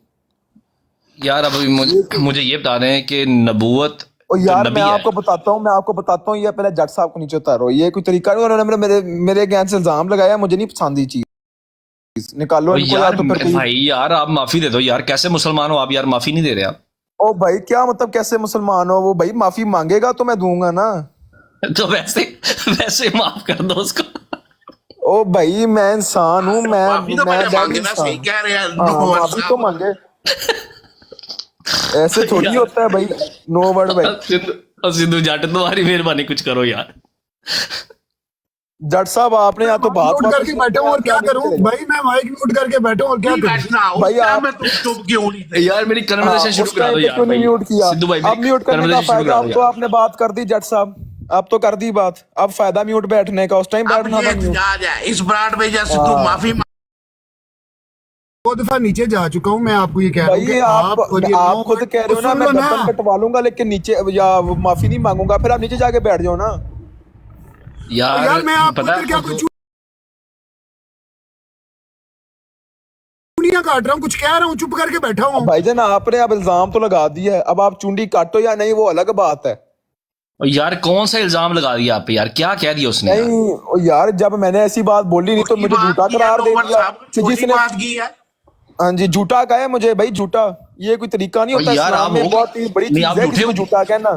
यार अब मुझे ये बता दें कि नबूवत और जो यार नबी मैं है, आपको बताता हूँ ये पहले जज साहब को नीचे उतारो, ये कोई तरीका नहीं, उन्होंने मेरे ज्ञान से इल्जाम लगाया, मुझे नहीं पसंद ये चीज, निकालो और इनको, या यार तो फिर कोई। भाई यार आप माफी दे दो यार, कैसे मुसलमान हो आप यार, माफी नहीं दे रहे आप? ओ भाई क्या मतलब कैसे मुसलमान हो? वो भाई माफी मांगेगा तो मैं दूंगा ना। तो वैसे वैसे माफ कर दो उसको। ओ भाई मैं इंसान हूँ, माफी तो मैं पहले डेड मांगे ना, सही इंसान। कह रहे हैं हाँ माफी तो मांगे, ऐसे थोड़ी होता है भाई, नो वर्ड भाई। सिद्धू जाट तुम्हारी मेहरबानी कुछ करो यार। जट साहब आपने या तो बात म्यूट करके बैठा हूँ और क्या करूँ भाई, मैं माइक म्यूट करके बैठा हूँ और क्या करूँ? बैठना उस भाई टाइम आप- में तुम चुप क्यों नहीं थे? यार मेरी कन्वर्सेशन शुरू उस करा टाइम दो पे यार क्यों नहीं भाई। म्यूट किया? सिद्धू भाई अब म्यूट करने का conversation शुरू फायदा, करा अब दो तो यार। आपने बात कर दी जट साहब, अब तो कर दी बात, अब फायदा म्यूट बैठने का, उस टाइम अब बैठना ये था म्यूट। एहतजाज है इस ब्रांड में, जैसे तू माफी 2 दफा नीचे जा चुका हूँ, मैं आपको ये कह रहा हूँ भाई कि आप और ये आप नो खुद वर्ड कह रहे हो ना, सुन मैं लो ना। गर्दन कटवा लूंगा लेकिन नीचे या माफी नहीं मांगूंगा, फिर आप नीचे जाके बैठ जाओ ना। यार मैं आपको पता इधर क्या है कुछ चूड़ियां काट रहा हूँ, कुछ कह रहा हूँ, चुप करके बैठा हूँ। भाईजान आपने अब इल्जाम तो लगा दिया है, अब आप चुंडी काटो या नहीं वो अलग बात है। और यार कौन सा इल्जाम लगा दिया आप पे यार, क्या कह दिया उसने यार? नहीं ओ यार जब मैंने ऐसी बात बोली नहीं तो छोटी मुझे बात झूठा की है, करार दे नौबत दिया साहब कि छोटी जिसने, बात की है। हाँ जी झूठा कहा है मुझे भाई, झूठा ये कोई तरीका नहीं होता, यार इस्लाम आप में हो, बहुत ही बड़ी नहीं चीज आप है झूठे किसी को हो, झूठा कहना।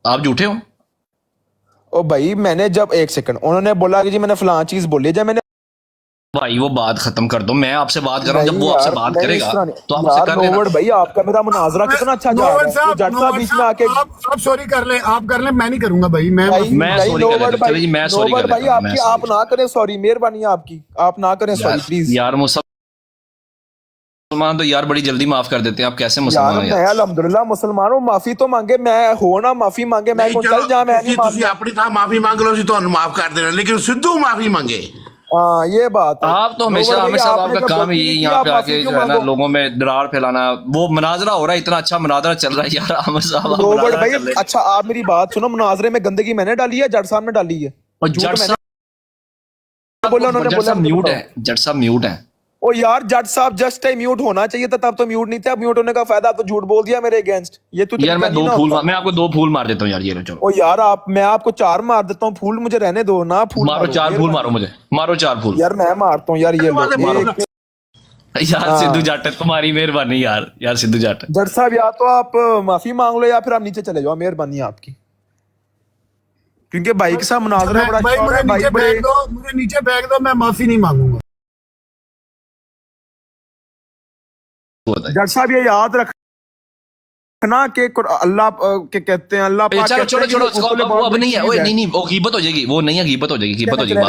आप झूठे हो। ओ भाई मैंने जब एक सेकंड उन्होंने बोला कि जी मैंने फलां चीज बोली, जब मैंने بھائی وہ بات ختم کر دو, میں آپ سے بات کر رہا ہوں, جب وہ آپ سے بات کرے گا تو آپ اسے کر لینا. بھائی آپ کا میرا مناظرہ کتنا اچھا جا رہا ہے, جٹ صاحب بیچ میں آ کے آپ سوری کر لیں, آپ کر لیں, میں نہیں کروں گا بھائی, میں سوری کر لیتا ہوں. میں سوری کر بھائی لیتا آپ ہوں. کی آپ نہ کریں سوری, مہربانی ہے آپ کی, آپ نہ کریں سوری پلیز. یار مسلمان تو یار بڑی جلدی معاف کر دیتے ہیں, آپ کیسے یار مسلمان میں الحمدللہ مسلمان ہوں, معافی تو مانگے, میں ہو نا معافی مانگے, میں کون چل جا, میں نہیں تسی اپنی تھا معافی مانگ لو, اسی تمہیں معاف کر دینا, لیکن سدھو معافی مانگے. ہاں یہ بات ہے. آپ تو ہمیشہ صاحب آپ کا کام ہی یہاں پہ آ کے جو ہے نا لوگوں میں ڈرار پھیلانا. وہ مناظرہ ہو رہا ہے, اتنا اچھا مناظرہ چل رہا ہے یار, عامر صاحب روبرٹ بھائی اچھا آپ میری بات سنو, مناظرے میں گندگی میں نے ڈالی ہے, جٹ صاحب نے ڈالی ہے, جٹ صاحب بولا انہوں نے, بولا میوٹ ہے, جٹ صاحب میوٹ ہے. او یار جٹ صاحب جسٹ میوٹ ہونا چاہیے تھا, تب تو میوٹ نہیں تھا. میوٹ ہونے کا فائدہ, آپ تو جھوٹ بول دیا میرے اگینسٹ. یہ تو یار میں آپ کو 2 پھول مار دیتا ہوں یار, یہ چلو. او یار میں آپ کو 4 مار دیتا ہوں, پھول مجھے رہنے دو نا, پھول مارو 4 پھول, مارو مجھے, مارو 4 پھول. یار میں مارتا ہوں یار, یہ لو یار سدھو جٹ تمہاری مہربانی یار, یار سدھو جٹ. جٹ صاحب یا تو آپ معافی مانگ لو یا پھر آپ نیچے چلے جاؤ, مہربانی ہے آپ کی, کیونکہ بھائی کے ساتھ مناظرہ بڑا اچھا ہو رہا ہے. بھائی بڑے مجھے نیچے پھینک دو, میں معافی نہیں مانگوں گا. جٹ صاحب یہ یاد رکھنا کہ اللہ کے کہتے ہیں, اللہ پاک چلو کہتے چھوڑو ہیں چھوڑو, وہ اب نہیں ہے, وہ نہیں وہ غیبت ہو جائے گی, وہ نہیں ہے, غیبت ہو جائے گی, غیبت ہو جائے گی.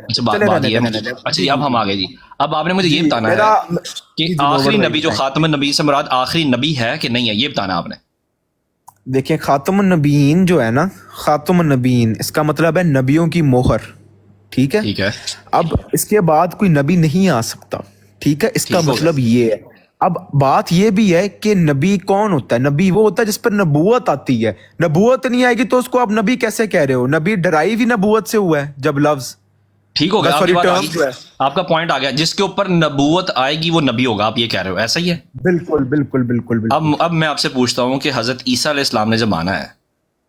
اچھا بات یہ ہے. اچھا جی اب ہم آگے جی, اب آپ نے مجھے یہ بتانا ہے کہ آخری نبی جو خاتم النبی سے مراد آخری نبی ہے کہ نہیں ہے, یہ بتانا آپ نے. دیکھیں خاتم النبیین جو ہے نا, خاتم النبیین اس کا مطلب ہے نبیوں کی مہر, ٹھیک ہے. ٹھیک ہے, اب اس کے بعد کوئی نبی نہیں آ سکتا, ٹھیک ہے, اس کا مطلب یہ ہے. اب بات یہ بھی ہے کہ نبی کون ہوتا ہے, نبی وہ ہوتا ہے جس پر نبوت آتی ہے. نبوت نہیں آئے گی تو اس کو آپ نبی کیسے کہہ رہے ہو؟ نبی ڈرائیو ہی نبوت سے ہوا ہے جب لفظ. ٹھیک ہو گیا, آپ کی بات آ گئی, آپ کا پوائنٹ آ گیا, جس کے اوپر نبوت آئے گی وہ نبی ہوگا, آپ یہ کہہ رہے ہو, ایسا ہی ہے؟ بالکل بالکل بالکل بالکل. اب میں آپ سے پوچھتا ہوں کہ حضرت عیسیٰ علیہ السلام نے جب آنا ہے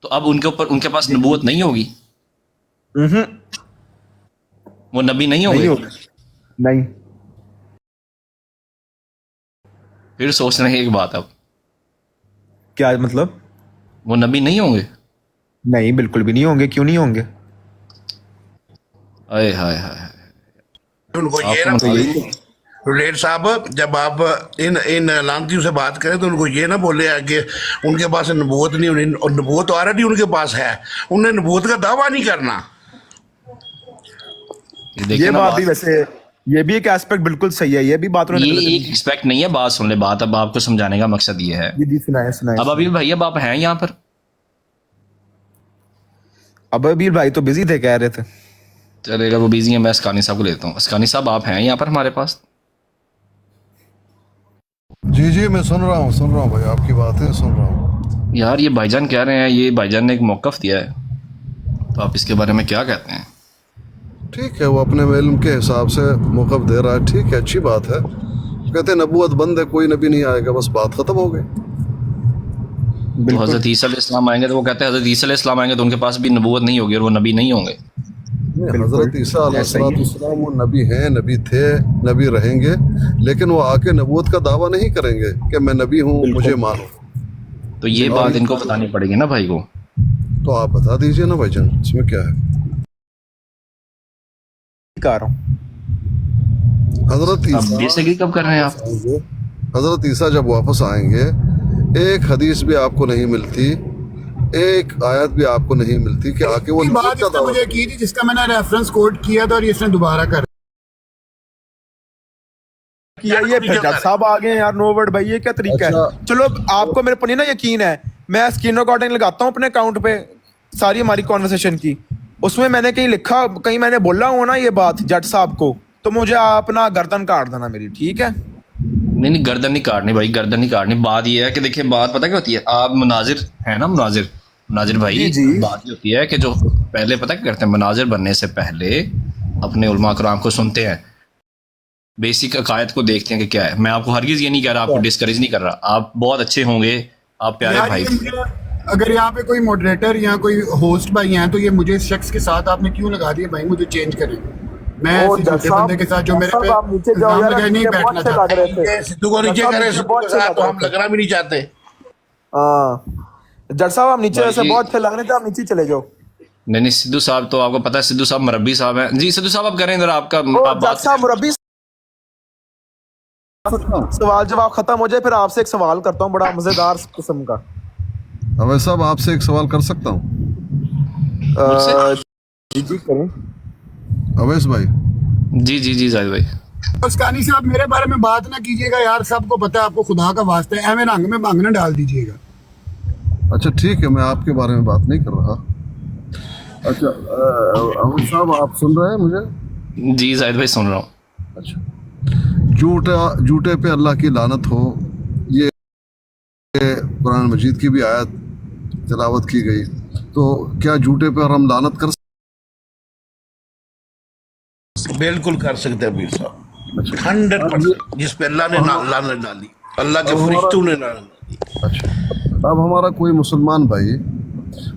تو اب ان کے اوپر ان کے پاس نبوت نہیں ہوگی, وہ نبی نہیں ہوں گے؟ نہیں. پھر سوچنا ہے ایک بات, اب کیا مطلب؟ وہ نبی نہیں ہوں گے؟ نہیں بالکل بھی نہیں ہوں گے, کیوں نہیں ہوں گے؟ اے ہائے ہائے, ان کو یہ نا ریڈ صاحب, جب آپ ان لانتیوں سے بات کریں تو ان کو یہ نہ بولے کہ ان کے پاس نبوت نہیں, اور نبوت آلریڈی ان کے پاس ہے, انہیں نبوت کا دعویٰ نہیں کرنا. یہ بات بھی ویسے یہ بھی ایک ایسپیکٹ بالکل صحیح ہے, یہ بھی بات یہ ایک ایکسپیکٹ نہیں ہے, بات سن لے بات, اب آپ کو سمجھانے کا مقصد یہ ہے. جی سنائیں. اب ابھی بھائی اب آپ ہیں یہاں پر؟ اب ابھی بھائی تو بزی تھے, کہہ رہے تھے. چلے گا, وہ بزی ہے, میں اسکانی صاحب کو لیتا ہوں. اسکانی صاحب آپ ہیں یہاں پر ہمارے پاس؟ جی میں سن رہا ہوں بھائی, آپ کی باتیں سن رہا ہوں. یار یہ بھائی جان کہہ رہے ہیں, یہ بھائی جان نے ایک موقف دیا ہے, تو آپ اس کے بارے میں کیا کہتے ہیں؟ ٹھیک ہے, وہ اپنے علم کے حساب سے موقف دے رہا ہے, ٹھیک ہے, اچھی بات ہے. کہتے ہیں نبوت بند ہے, کوئی نبی نہیں آئے گا, بس بات ختم ہو گئی. تو حضرت عیسیٰ علیہ السلام آئیں گے تو وہ کہتے ہیں حضرت عیسیٰ علیہ السلام آئیں گے تو ان کے پاس بھی نبوت نہیں ہوگی اور وہ نبی نہیں ہوں گے. حضرت عیسیٰ علیہ السلام وہ نبی ہیں, نبی تھے, نبی رہیں گے, لیکن وہ آ کے نبوت کا دعویٰ نہیں کریں گے کہ میں نبی ہوں, مجھے مانو. تو یہ بات ان کو بتانی پڑے گی نا بھائی کو. تو آپ بتا دیجئے نا بھائی جان, اس میں کیا ہے. بیسیکلی کب کر رہے ہیں آپ؟ حضرت عیسیٰ جب واپس آئیں گے, ایک حدیث بھی آپ کو نہیں ملتی, ایک آیت بھی آپ کو نہیں ملتی کہ آ کے وہ بات اس نے مجھے کی تھی جس کا میں نے ریفرنس کوٹ کیا تھا, اور اس نے دوبارہ کر یہ پھر جٹ صاحب آ گئے یار. نو ورڈ بھائی, یہ کیا طریقہ ہے؟ چلو آپ کو میرے پر نا یقین ہے, میں اسکرین ریکارڈنگ لگاتا ہوں اپنے اکاؤنٹ پہ ساری ہماری کانورسیشن کی, اس میں نے کہیں لکھا, کہیں میں نے بولا ہوں نا یہ بات جٹ صاحب کو, تو مجھے آپ اپنا گردن کاٹ دینا میری, ٹھیک ہے؟ نہیں گردن نہیں کاٹنی بھائی, گردن نہیں کاٹنی. بات یہ ہے کہ دیکھیں بات پتہ کیا ہوتی ہے, آپ مناظر ہیں نا, مناظر بھائی, بات یہ ہوتی ہے کہ جو پہلے پتہ کیا کرتے ہیں, مناظر بننے سے پہلے اپنے علماء کرام کو سنتے ہیں, بیسک عقائد کو دیکھتے ہیں کہ کیا ہے. میں آپ کو ہرگز یہ نہیں کہہ رہا, آپ کو ڈسکریج نہیں کر رہا, آپ بہت اچھے ہوں گے, آپ پیارے بھائی. اگر یہاں پہ کوئی ماڈریٹر یا کوئی ہوسٹ بھائی ہیں تو یہ مجھے اس شخص کے ساتھ آپ نے کیوں لگا دیا بھائی, مجھے چینج کریں. میں ایسے جھوٹے بندے کے ساتھ جو میرے پہ الزام لگائے نہیں بیٹھنا چاہتا. سدھو کو نیچے کریں, سدھو کے ساتھ تو ہم لگنا بھی نہیں چاہتے. ہاں جٹ صاحب آپ نیچے ایسے بہت اچھے لگ رہے تھے, آپ نیچے چلے جاؤ. نہیں سدھو صاحب تو آپ کو پتا ہے سدھو صاحب مربی صاحب ہیں. جی سدھو صاحب آپ کریں ذرا آپ کا آپ بات صاحب مربی سوال جواب ختم ہو جائے پھر آپ سے ایک سوال کرتا ہوں بڑا مزیدار قسم کا. اویس صاحب آپ سے ایک سوال کر سکتا ہوں؟ مجھ سے جی کریں. اویس بھائی جی زاہد بھائی. اسکانی صاحب میرے بارے میں بات نہ کیجیے گا یار, سب کو پتا ہے, آپ کو خدا کا واسطہ ہے, ایویں رنگ میں بھنگ نہ ڈال دیجیے گا. اچھا ٹھیک ہے, میں آپ کے بارے میں بات نہیں کر رہا. اچھا اویس صاحب آپ سن رہے ہیں مجھے؟ جی زاہد بھائی سن رہا ہوں. اچھا, جھوٹے پہ اللہ کی لعنت ہو, یہ قرآن مجید کی بھی آیت تلاوت کی گئی, تو کیا جھوٹے پہ ہم لعنت کر بالکل کر سکتے ہیں امیر صاحب, 100%. جس پہ اللہ نے لعنت ڈالی, اللہ کے فرشتوں نے لعنت ڈالی. اچھا, اب ہمارا کوئی مسلمان بھائی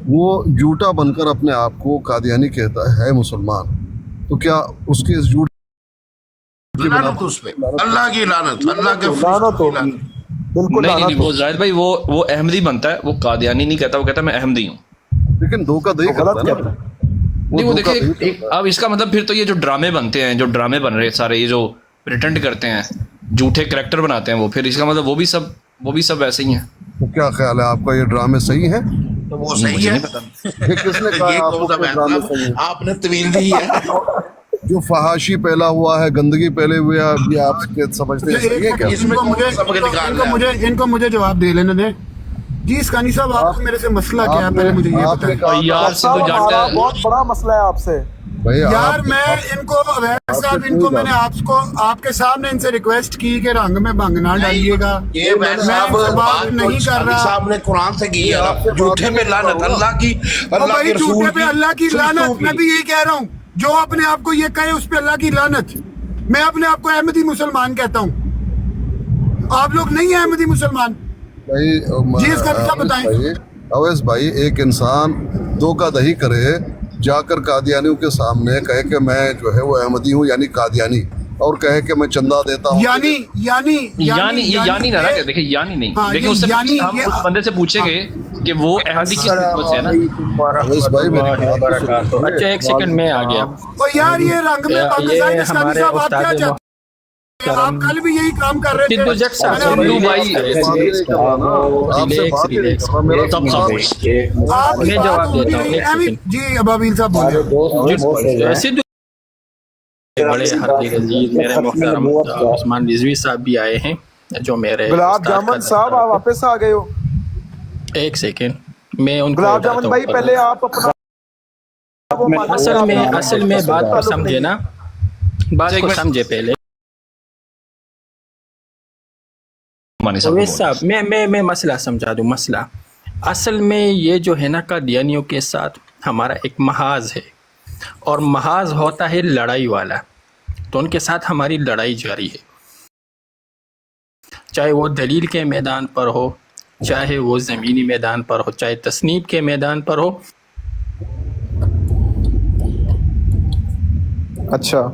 وہ جھوٹا بن کر اپنے آپ کو قادیانی کہتا ہے مسلمان, تو کیا اس کے اس جھوٹ لعنت اس پہ, اللہ کی لعنت, اللہ کے فرشتوں کی لعنت. بالکل نہیں وہ زاہد بھائی وہ احمدی بنتا ہے, وہ قادیانی نہیں کہتا, وہ کہتا ہے میں احمدی ہوں. لیکن دھوکہ دہی کرتا ہے نا. نہیں وہ دیکھیں اب اس کا مطلب پھر تو یہ جو ڈرامے بنتے ہیں, جو ڈرامے بن رہے سارے, یہ جو پریٹنڈ کرتے ہیں, جھوٹے کریکٹر بناتے ہیں, وہ پھر اس کا مطلب وہ بھی سب ویسے ہی ہیں. تو کیا خیال ہے آپ کا, یہ ڈرامے صحیح ہیں؟ تو وہ صحیح ہے. یہ کس نے کہا یہ آپ کون کو سا کہ ڈرامے صحیح ہیں؟ آپ نے طویل دی ہے. جو فحاشی پھیلا ہوا ہے, گندگی پھیلے ہوئے ہے, یہ آپ سمجھتے ہیں صحیح ہے کیا؟ اس میں ان کو مجھے جواب دے لینے دیں. جی اسکانی صاحب آپ کو میرے سے مسئلہ کیا ہے, پہلے مجھے یہ آپ نے بتائیں. کہا یار سدھو جانتا ہے بہت بڑا مسئلہ ہے آپ سے بھائی یار آپ میں ان کو اویس صاحب, ان کو میں نے آپ کے سامنے ان سے ریکویسٹ کی کہ رنگ میں بھنگ نہ ڈالیے گا. یہ میں ان سے بات نہیں کر رہا. صاحب نے قرآن سے کی ہے, جھوٹے پہ لعنت, اللہ کی, اللہ بھائی کے رسول جھوٹے پہ اللہ کی لعنت, فرشتوں میں بھی یہی کہہ رہا ہوں. جو اپنے آپ کو یہ کہے اس پہ اللہ کی لعنت. میں اپنے آپ کو احمدی مسلمان کہتا ہوں, آپ لوگ نہیں ہیں احمدی مسلمان. جی اس کا کیا بتائیں. اویس بھائی, ایک انسان دھوکہ دہی کرے, جا کر قادیانیوں کے سامنے کہے کہ میں جو ہے وہ احمدی ہوں یعنی قادیانی, اور کہے کہ میں چندہ دیتا ہوں, یعنی نہ رکھے. دیکھیں یعنی نہیں, دیکھیں اس سے ہم اس بندے سے پوچھیں گے کہ وہ احمدی کس نسبت سے ہے نا. اویس بھائی میری بات تو سنیے. اچھا ایک سیکنڈ میں آ گیا. اور یار یہ رنگ میں پاکستانی اسکانی صاحب آپ کیا چاہتے ہیں؟ آپ کل بھی یہی کام کر رہے سدھو جٹ صاحب سدھو بھائی میں جواب دیتا ہوں. جی ابابیل صاحب بولے. سدھو بڑے حربی عزیز میرے محترم عثمان رضوی صاحب بھی آئے ہیں جو میرے گلاب جامن صاحب آپ واپس آ گئے ہو. ایک سیکنڈ میں ان کو گلاب جامن بھائی پہلے آپ اپنا اصل میں بات کو سمجھے نا, بات کو سمجھے پہلے. اویس صاحب میں مسئلہ سمجھا دوں. مسئلہ اصل میں یہ جو ہے نا قادیانیوں کے ساتھ ہمارا ایک محاذ ہے, اور محاذ ہوتا ہے لڑائی والا, تو ان کے ساتھ ہماری لڑائی جاری ہے, چاہے وہ دلیل کے میدان پر ہو, چاہے وہ زمینی میدان پر ہو, چاہے تصنیف کے میدان پر ہو. اچھا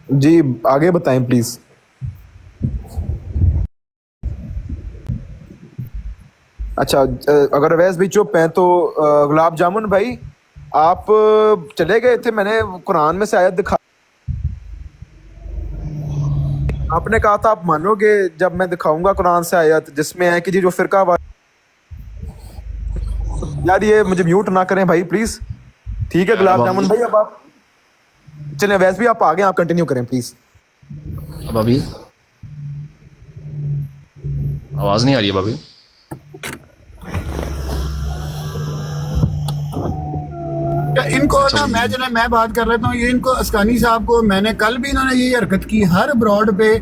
جی آگے بتائیں پلیز. اچھا اگر اویس بھی چپ ہیں تو گلاب جامن بھائی آپ چلے گئے تھے, میں نے قرآن میں سے آیت دکھا, آپ نے کہا تھا آپ مانو گے جب میں دکھاؤں گا قرآن سے آیت جس میں ہے کہ جی جو فرقہ یار یہ مجھے میوٹ نہ کریں بھائی پلیز. ٹھیک ہے گلاب جامن بھائی, اب آپ چلیں اویس بھی آپ آگے, آپ کنٹینیو کریں پلیز. اب ابھی آواز نہیں آ رہی ہے ابھی. ان کو نا میں بات کر رہتا ہوں, یہ ان کو اسکانی صاحب کو میں نے کل بھی انہوں نے یہی حرکت کی, ہر براڈ پہ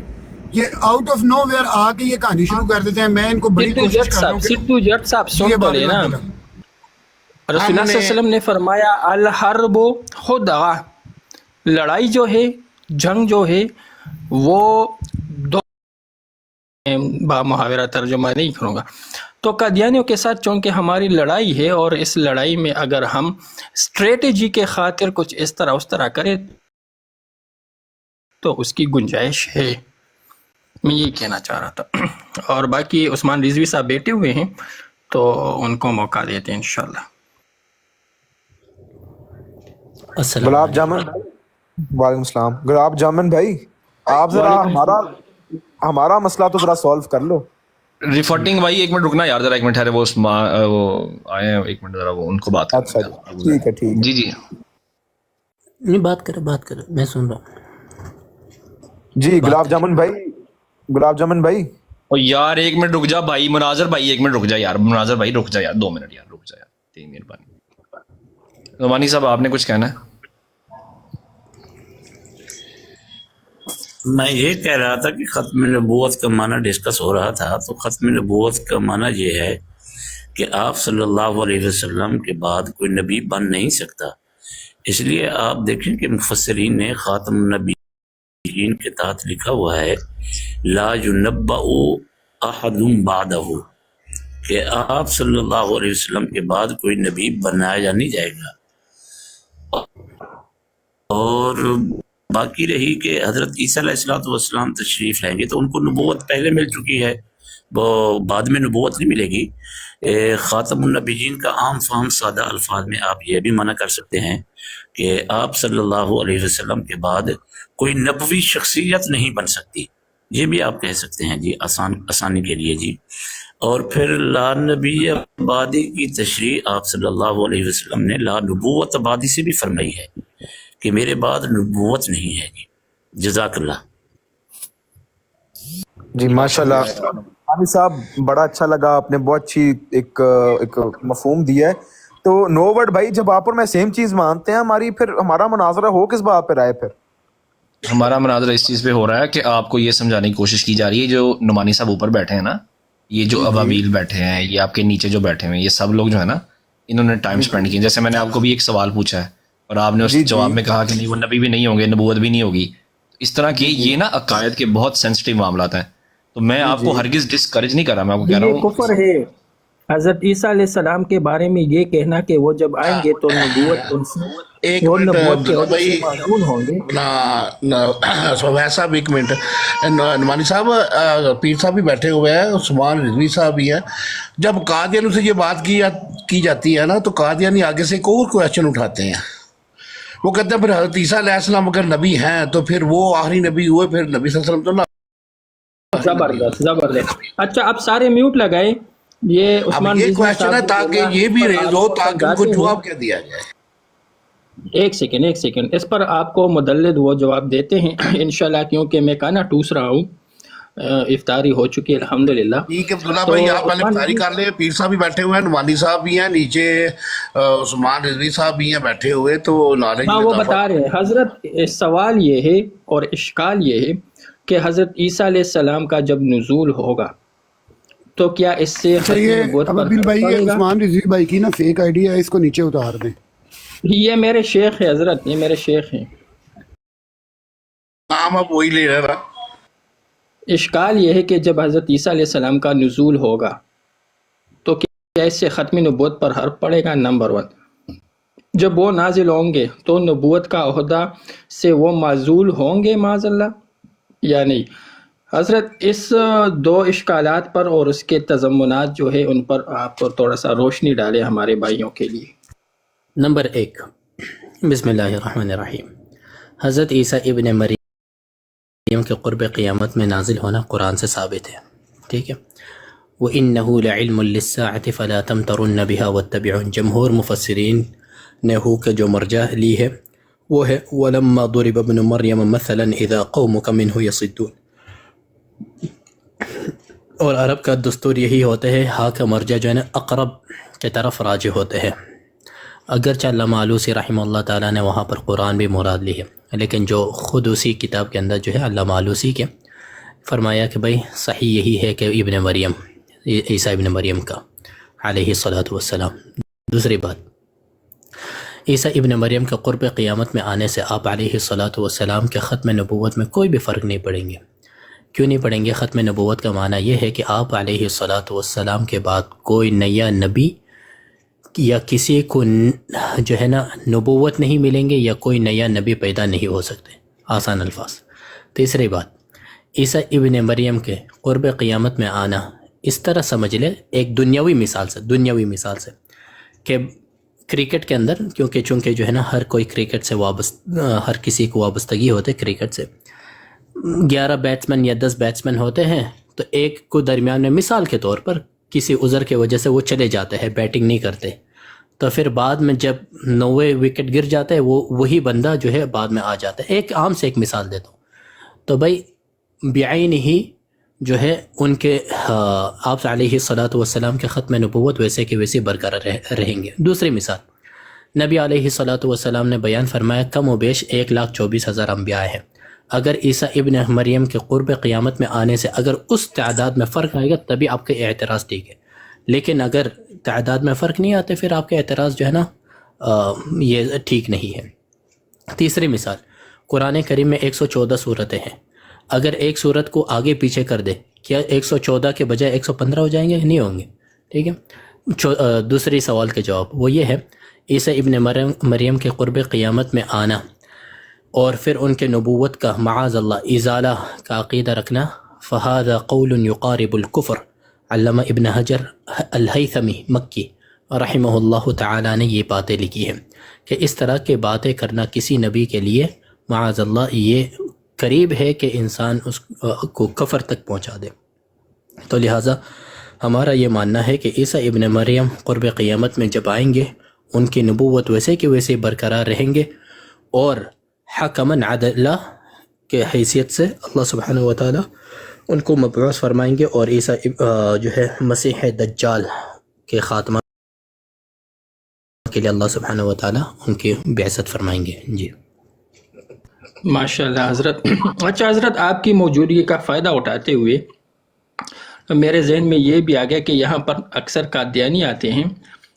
یہ آؤٹ آف نو ویئر آ کے یہ کہانی شروع کر دیتے ہیں. میں ان کو بڑی کوشش کر رہا ہوں سدھو جٹ صاحب سن تو لے نا, رسول اللہ صلی اللہ علیہ وسلم نے فرمایا الحرب خدعہ, لڑائی جو ہے, جنگ جو ہے وہ دو, با محاورہ ترجمہ نہیں کروں گا. تو قادیانیوں کے ساتھ چونکہ ہماری لڑائی ہے, اور اس لڑائی میں اگر ہم اسٹریٹجی کے خاطر کچھ اس طرح کریں تو اس کی گنجائش ہے. میں یہی کہنا چاہ رہا تھا. اور باقی عثمان رضوی صاحب بیٹھے ہوئے ہیں تو ان کو موقع دیتے ہیں انشاءاللہ. السلام گلاب جامن وعلیکم السلام. گلاب جامن بھائی آپ ذرا ہمارا مسئلہ تو ذرا سالو کر لو. ریفٹنگ بھائی ایک منٹ رکنا یار ذرا, ایک منٹ ٹھہرے, وہ آئے ہیں, ایک منٹ ذرا وہ ان کو بات کریں. اچھا جی ٹھیک ہے ٹھیک ہے. جی جی نہیں بات کرو میں سن رہا ہوں. جی گلاب جامن بھائی اور یار ایک منٹ رک جا بھائی, مناظر بھائی ایک منٹ رک جا یار, مناظر بھائی رک جا یار, 2 منٹ یار رک جا یار, تین مہربانی. نعمانی صاحب آپ نے کچھ کہنا ہے؟ میں یہ کہہ رہا تھا کہ ختم نبوت کا معنی ڈسکس ہو رہا تھا, تو ختم نبوت کا معنی یہ ہے کہ آپ صلی اللہ علیہ وسلم کے بعد کوئی نبی بن نہیں سکتا. اس لیے آپ دیکھیں کہ مفسرین نے خاتم النبیین کے تحت لکھا ہوا ہے لا ينبأ احد بعدہ, کہ آپ صلی اللہ علیہ وسلم کے بعد کوئی نبی بنایا نہیں جائے گا. اور باقی رہی کہ حضرت عیسیٰ علیہ السلام تشریف لائیں گے تو ان کو نبوت پہلے مل چکی ہے, وہ بعد میں نبوت نہیں ملے گی. خاتم النبیین کا عام فہم سادہ الفاظ میں آپ یہ بھی منع کر سکتے ہیں کہ آپ صلی اللہ علیہ وسلم کے بعد کوئی نبوی شخصیت نہیں بن سکتی, یہ بھی آپ کہہ سکتے ہیں جی, آسانی کے لیے جی. اور پھر لا نبی آبادی کی تشریح آپ صلی اللہ علیہ وسلم نے لا نبوت آبادی سے بھی فرمائی ہے کہ میرے بعد نبوت نہیں ہے جی. جزاک اللہ. جی ماشاء اللہ عامر صاحب, بڑا اچھا لگا, آپ نے بہت اچھی ایک مفہوم دیا ہے. تو نو ورڈ بھائی جب آپ اور میں سیم چیز مانتے ہیں, ہماری پھر ہمارا مناظرہ ہو کس بات پہ رہا ہے؟ پھر ہمارا مناظرہ اس چیز پہ ہو رہا ہے کہ آپ کو یہ سمجھانے کی کوشش کی جا رہی ہے, جو نعمانی صاحب اوپر بیٹھے ہیں نا, یہ جو ابابیل بیٹھے ہیں, یہ آپ کے نیچے جو بیٹھے ہیں, یہ سب لوگ جو ہے نا, انہوں نے ٹائم اسپینڈ کیا. جیسے میں نے آپ کو بھی ایک سوال پوچھا ہے اور آپ نے اس جواب میں کہا کہ نہیں وہ نبی بھی نہیں ہوں گے, نبوت بھی نہیں ہوگی. اس طرح کے یہ نا عقائد کے بہت سینسٹیو معاملات ہیں. تو میں آپ کو ہرگز ڈسکریج نہیں کر رہا, میں آپ کو کہہ رہا یہ ہوں کفر ہے حضرت عیسیٰ علیہ السلام کے بارے میں یہ کہنا کہ وہ جب آئیں گے تو نبوت ان سے ایک وہ منٹ نبوت کے عہدے بھائی, سے معزول ہوں گے. سویس صاحب ایک منٹ, نعمانی صاحب پیر صاحب بھی بیٹھے ہوئے ہیں, عثمان رضوی صاحب بھی ہیں. جب قادیانیوں سے یہ بات کی جاتی ہے نا, تو قادیانی آگے سے ایک اور کویشچن اٹھاتے ہیں. وہ کہتے ہیں پھر حضرت عیسیٰ علیہ السلام اگر نبی ہیں تو پھر وہ آخری نبی ہوئے, پھر نبی صلی اللہ علیہ وسلم تو نہ. زبردست. اچھا اب سارے میوٹ لگائے. یہ اب عثمان یہ رضوی کویشچن ہے صاحب تاکہ یہ بھی ریز ہو, تاکہ ان کو جواب کیا دیا جائے. ایک سیکنڈ اس پر آپ کو مدلد وہ جواب دیتے ہیں انشاءاللہ, کیونکہ میں کانا ٹوس رہا ہوں, افطاری ہو چکی ہے الحمدللہ. ٹھیک ہے عبداللہ بھائی, آپ پہلے افطاری کر لیں. پیر صاحب بھی بیٹھے ہوئے ہیں, نعمانی صاحب بھی ہیں نیچے, عثمان رضوی صاحب بھی ہیں بیٹھے ہوئے. تو نالج ہاں وہ بتا رہے ہیں حضرت. سوال یہ ہے اور اشکال یہ ہے کہ حضرت عیسیٰ علیہ السلام کا جب نزول ہوگا تو کیا اس سے یہ نبوت پر ابابیل بھائی, پڑے یہ گا؟ عثمان رضوی بھائی کی نا فیک آئیڈیا ہے, اس کو نیچے اتار دیں. یہ میرے شیخ ہے حضرت, یہ میرے شیخ ہیں. نام اب وہی لے رہا. اشکال یہ ہے کہ جب حضرت عیسیٰ علیہ السلام کا نزول ہوگا تو کیا اس سے ختم نبوت پر حرف پڑے گا؟ نمبر 1. جب وہ نازل ہوں گے تو نبوت کا عہدہ سے وہ معزول ہوں گے معاذ اللہ یا نہیں؟ حضرت اس 2 اشکالات پر اور اس کے تضمنات جو ہے ان پر آپ تھوڑا سا روشنی ڈالیں ہمارے بھائیوں کے لیے. نمبر 1, بسم اللہ الرحمن الرحیم. حضرت عیسیٰ ابن مریم کے قرب قیامت میں نازل ہونا قرآن سے ثابت ہے, ٹھیک ہے. وَإِنَّهُ لَعِلْمٌ لِلسَّاعَةِ فَلَا تَمْتَرُنَّ بِهَا وَاتَّبِعُونِ. جمہور مفسرین نے ہو کے جو مرجع لی ہے وہ ہے وَلَمَّا ضُرِبَ ابْنُ مَرْيَمَ مَثَلًا إِذَا قَوْمُكَ مِنْهُ يَصِدُّونَ. اور عرب کا دستور یہی ہوتا ہے, ہا کا مرجع جو ہے نا اقرب کی طرف راجع ہوتے ہیں. اگرچہ علامہ آلوسی رحمہ اللہ تعالیٰ نے وہاں پر قرآن بھی مراد لی ہے, لیکن جو خود اسی کتاب کے اندر جو ہے علامہ آلوسی کے فرمایا کہ بھائی صحیح یہی ہے کہ ابن مریم, عیسیٰ ابن مریم کا علیہ الصلاۃ والسلام. دوسری بات, عیسیٰ ابن مریم کے قرب قیامت میں آنے سے آپ علیہ الصلاۃ والسلام کے ختم نبوت میں کوئی بھی فرق نہیں پڑیں گے. کیوں نہیں پڑیں گے؟ ختم نبوت کا معنی یہ ہے کہ آپ علیہ الصلاۃ والسلام کے بعد کوئی نیا نبی یا کسی کو جو ہے نا نبوت نہیں ملیں گے, یا کوئی نیا نبی پیدا نہیں ہو سکتے. آسان الفاظ. تیسری بات, عیسیٰ ابن مریم کے قرب قیامت میں آنا اس طرح سمجھ لے, ایک دنیاوی مثال سے کہ کرکٹ کے اندر، کیونکہ چونکہ جو ہے نا ہر کوئی کرکٹ سے ہر کسی کو وابستگی ہوتے کرکٹ سے، 11 بیٹسمین یا 10 بیٹسمین ہوتے ہیں، تو ایک کو درمیان میں مثال کے طور پر کسی عذر کی وجہ سے وہ چلے جاتے ہیں، بیٹنگ نہیں کرتے، تو پھر بعد میں جب 9ویں وکٹ گر جاتا ہے وہی بندہ جو ہے بعد میں آ جاتا ہے. ایک عام سے ایک مثال دیتا ہوں. تو بھائی بعین ہی جو ہے ان کے آپ علیہ الصلاۃ والسلام کے ختم نبوت ویسے کہ ویسے برقرار رہیں گے. دوسری مثال، نبی علیہ الصلاۃ والسلام نے بیان فرمایا کم و بیش 1,24,000 انبیاء ہیں. اگر عیسیٰ ابن مریم کے قرب قیامت میں آنے سے اگر اس تعداد میں فرق آئے گا تبھی آپ کے اعتراض ٹھیک ہے، لیکن اگر تعداد میں فرق نہیں آتے پھر آپ کے اعتراض جو ہے نا یہ ٹھیک نہیں ہے. تیسری مثال، قرآن کریم میں 114 صورتیں ہیں. اگر ایک صورت کو آگے پیچھے کر دے، کیا 114 کے بجائے 115 ہو جائیں گے؟ نہیں ہوں گے. ٹھیک ہے. دوسری سوال کے جواب وہ یہ ہے، عیسیٰ ابن مریم کے قرب قیامت میں آنا اور پھر ان کے نبوت کا معاذ اللہ ازالہ کا عقیدہ رکھنا، فہذا قول یقارب الکفر. علامہ ابن حجر الہیثمی مکی رحمہ اللہ تعالی نے یہ باتیں لکھی ہیں کہ اس طرح کے باتیں کرنا کسی نبی کے لیے معاذ اللہ یہ قریب ہے کہ انسان اس کو کفر تک پہنچا دے. تو لہٰذا ہمارا یہ ماننا ہے کہ عیسیٰ ابن مریم قرب قیامت میں جب آئیں گے ان کی نبوت ویسے کہ ویسے برقرار رہیں گے، اور حکماً عدلا کے حیثیت سے اللہ سبحانہ و تعالی ان کو مبعوث فرمائیں گے، اور عیسیٰ جو ہے مسیح دجال کے خاتمہ کے لیے اللہ سبحانہ و تعالی ان کی بعثت فرمائیں گے. جی ماشاءاللہ حضرت. اچھا حضرت، آپ کی موجودگی کا فائدہ اٹھاتے ہوئے میرے ذہن میں یہ بھی آ گیا کہ یہاں پر اکثر قادیانی آتے ہیں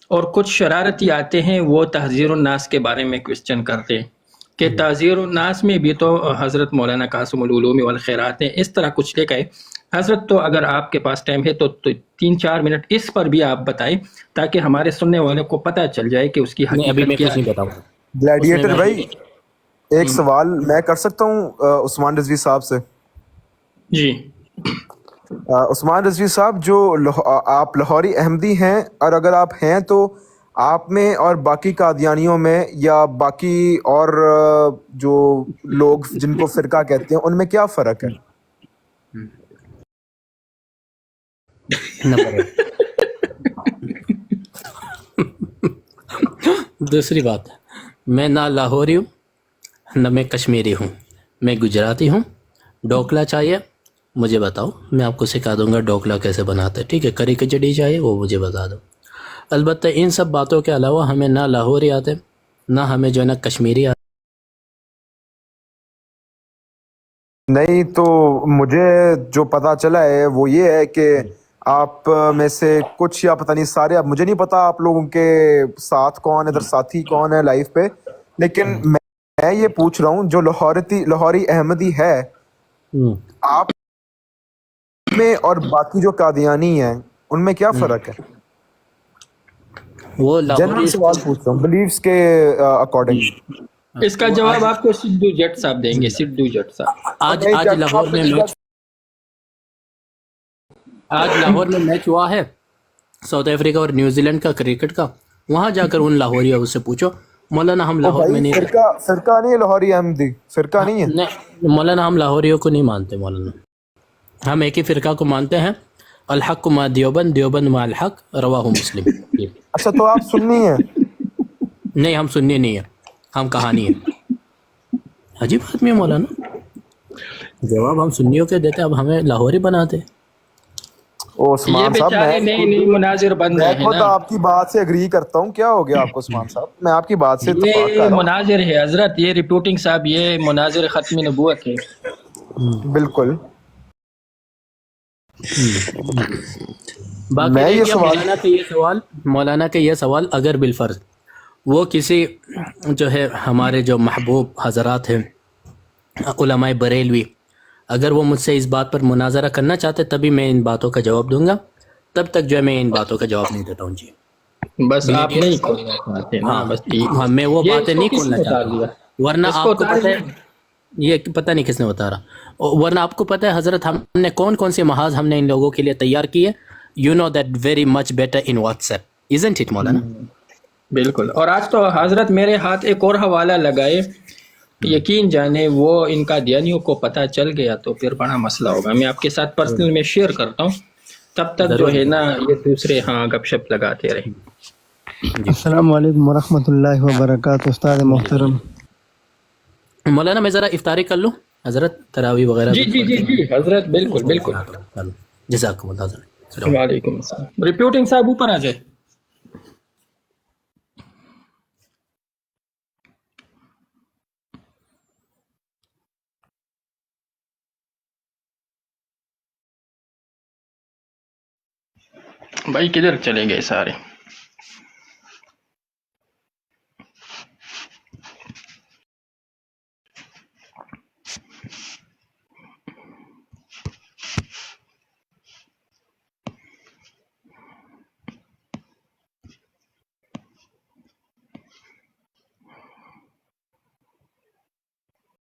اور کچھ شرارتی آتے ہیں، وہ تحذیر الناس کے بارے میں کوسچن کرتے ہیں کہ تحذیر الناس میں بھی تو حضرت مولانا قاسم العلوم والخیرات ہیں، اس طرح کچھ لے گئے. حضرت تو اگر آپ کے پاس ٹائم ہے تو 3-4 منٹ اس پر بھی آپ بتائیں تاکہ ہمارے سننے والوں کو پتہ چل جائے کہ اس کی حقیقت کیا ہے. گلیڈیٹر بھائی ایک سوال میں کر سکتا ہوں عثمان رضوی صاحب سے؟ جی عثمان رضوی صاحب، جو آپ لاہوری احمدی ہیں، اور اگر آپ ہیں تو آپ میں اور باقی قادیانیوں میں یا باقی اور جو لوگ جن کو فرقہ کہتے ہیں ان میں کیا فرق ہے؟ دوسری بات، میں نہ لاہوری ہوں نہ میں کشمیری ہوں، میں گجراتی ہوں. ڈوکلا چاہیے مجھے بتاؤ، میں آپ کو سکھا دوں گا ڈوکلا کیسے بناتے. ٹھیک ہے. کری کچڑی چاہیے وہ مجھے بتا دو. البتہ ان سب باتوں کے علاوہ ہمیں نہ لاہوری آتے نہ ہمیں جو ہے نا کشمیری آتے. نہیں تو مجھے جو پتا چلا ہے وہ یہ ہے کہ آپ میں سے کچھ یا پتہ نہیں سارے، اب مجھے نہیں پتا آپ لوگوں کے ساتھ کون ادھر ساتھی کون ہے لائف پہ، لیکن میں یہ پوچھ رہا ہوں جو لاہوری احمدی ہے آپ میں اور باقی جو قادیانی ہیں ان میں کیا فرق ہے؟ وہ جنرل سوال پوچھ رہا ہوں بلیفز کے اکارڈنگ. اس کا جواب آپ کو سدھو جٹ صاحب دیں گے. سدھو جٹ صاحب آج لاہور میں میچ ہوا ہے ساؤتھ افریقہ اور نیوزی لینڈ کا کرکٹ کا. وہاں جا کر ان لاہوریوں سے پوچھو مولانا ہم لاہور میں نہیں فرقہ نہیں ہے لاہوری احمدی، فرقہ نہیں ہے. نہیں مولانا، ہم لاہوریوں کو نہیں مانتے مولانا. ہم ایک ہی فرقہ کو مانتے ہیں، الحق ما دیوبند، دیوبند ما الحق، رواہ مسلم. اچھا تو آپ سنی ہیں؟ نہیں ہم سنی نہیں ہیں، ہم کہانی ہیں. عجیب آدمی ہے مولانا، جواب ہم سنیوں کے دیتے اب ہمیں لاہوری بناتے. او عثمان صاحب، میں مناظر بن رہے ہیں میں آپ کی بات سے اگری کرتا ہوں. کیا ہو گیا آپ کو عثمان صاحب؟ میں آپ کی بات سے اتفاق کر رہا ہوں. مناظر ہے حضرت، یہ رپورٹنگ صاحب، یہ مناظر ختم نبوت ہے. بالکل. باقی مولانا کے یہ سوال اگر بالفرض وہ کسی جو ہے ہمارے جو محبوب حضرات ہیں علماء بریلوی، اگر وہ مجھ سے اس بات پر مناظرہ کرنا چاہتے تبھی میں ان باتوں کا جواب دوں گا، تب تک جو ہے میں ان باتوں کا جواب نہیں دیتا ہوں. جی بس آپ نہیں کھولنا چاہتے. ہاں میں وہ باتیں نہیں کھولنا چاہتا، ورنہ آپ کو پتہ ہے یہ پتہ نہیں کس نے اتارا، ورنہ آپ کو پتہ ہے حضرت ہم نے کون کون سے محاذ ہم نے ان لوگوں کے لیے تیار کیے. You know that very much better in WhatsApp, isn't it Maulana? بالکل. اور آج تو حضرت میرے ہاتھ ایک اور حوالہ لگائے, یقین جانے وہ ان کا دیانیوں کو پتہ چل گیا تو پھر بڑا مسئلہ ہوگا. میں آپ کے ساتھ پرسنل میں شیئر کرتا ہوں, تب تک جو ہے نا یہ دوسرے ہاں گپ شپ لگاتے رہیں. السلام علیکم ورحمۃ اللہ وبرکاتہ. استاد محترم, مولانا میں ذرا افطاری کر لوں حضرت, تراویح وغیرہ. جی جی جی جی حضرت, بالکل بالکل. جزاکم اللہ حضرت. وعلیکم السلام. رپورٹنگ صاحب اوپر آ جائے. بھائی کدھر چلے گئے سارے؟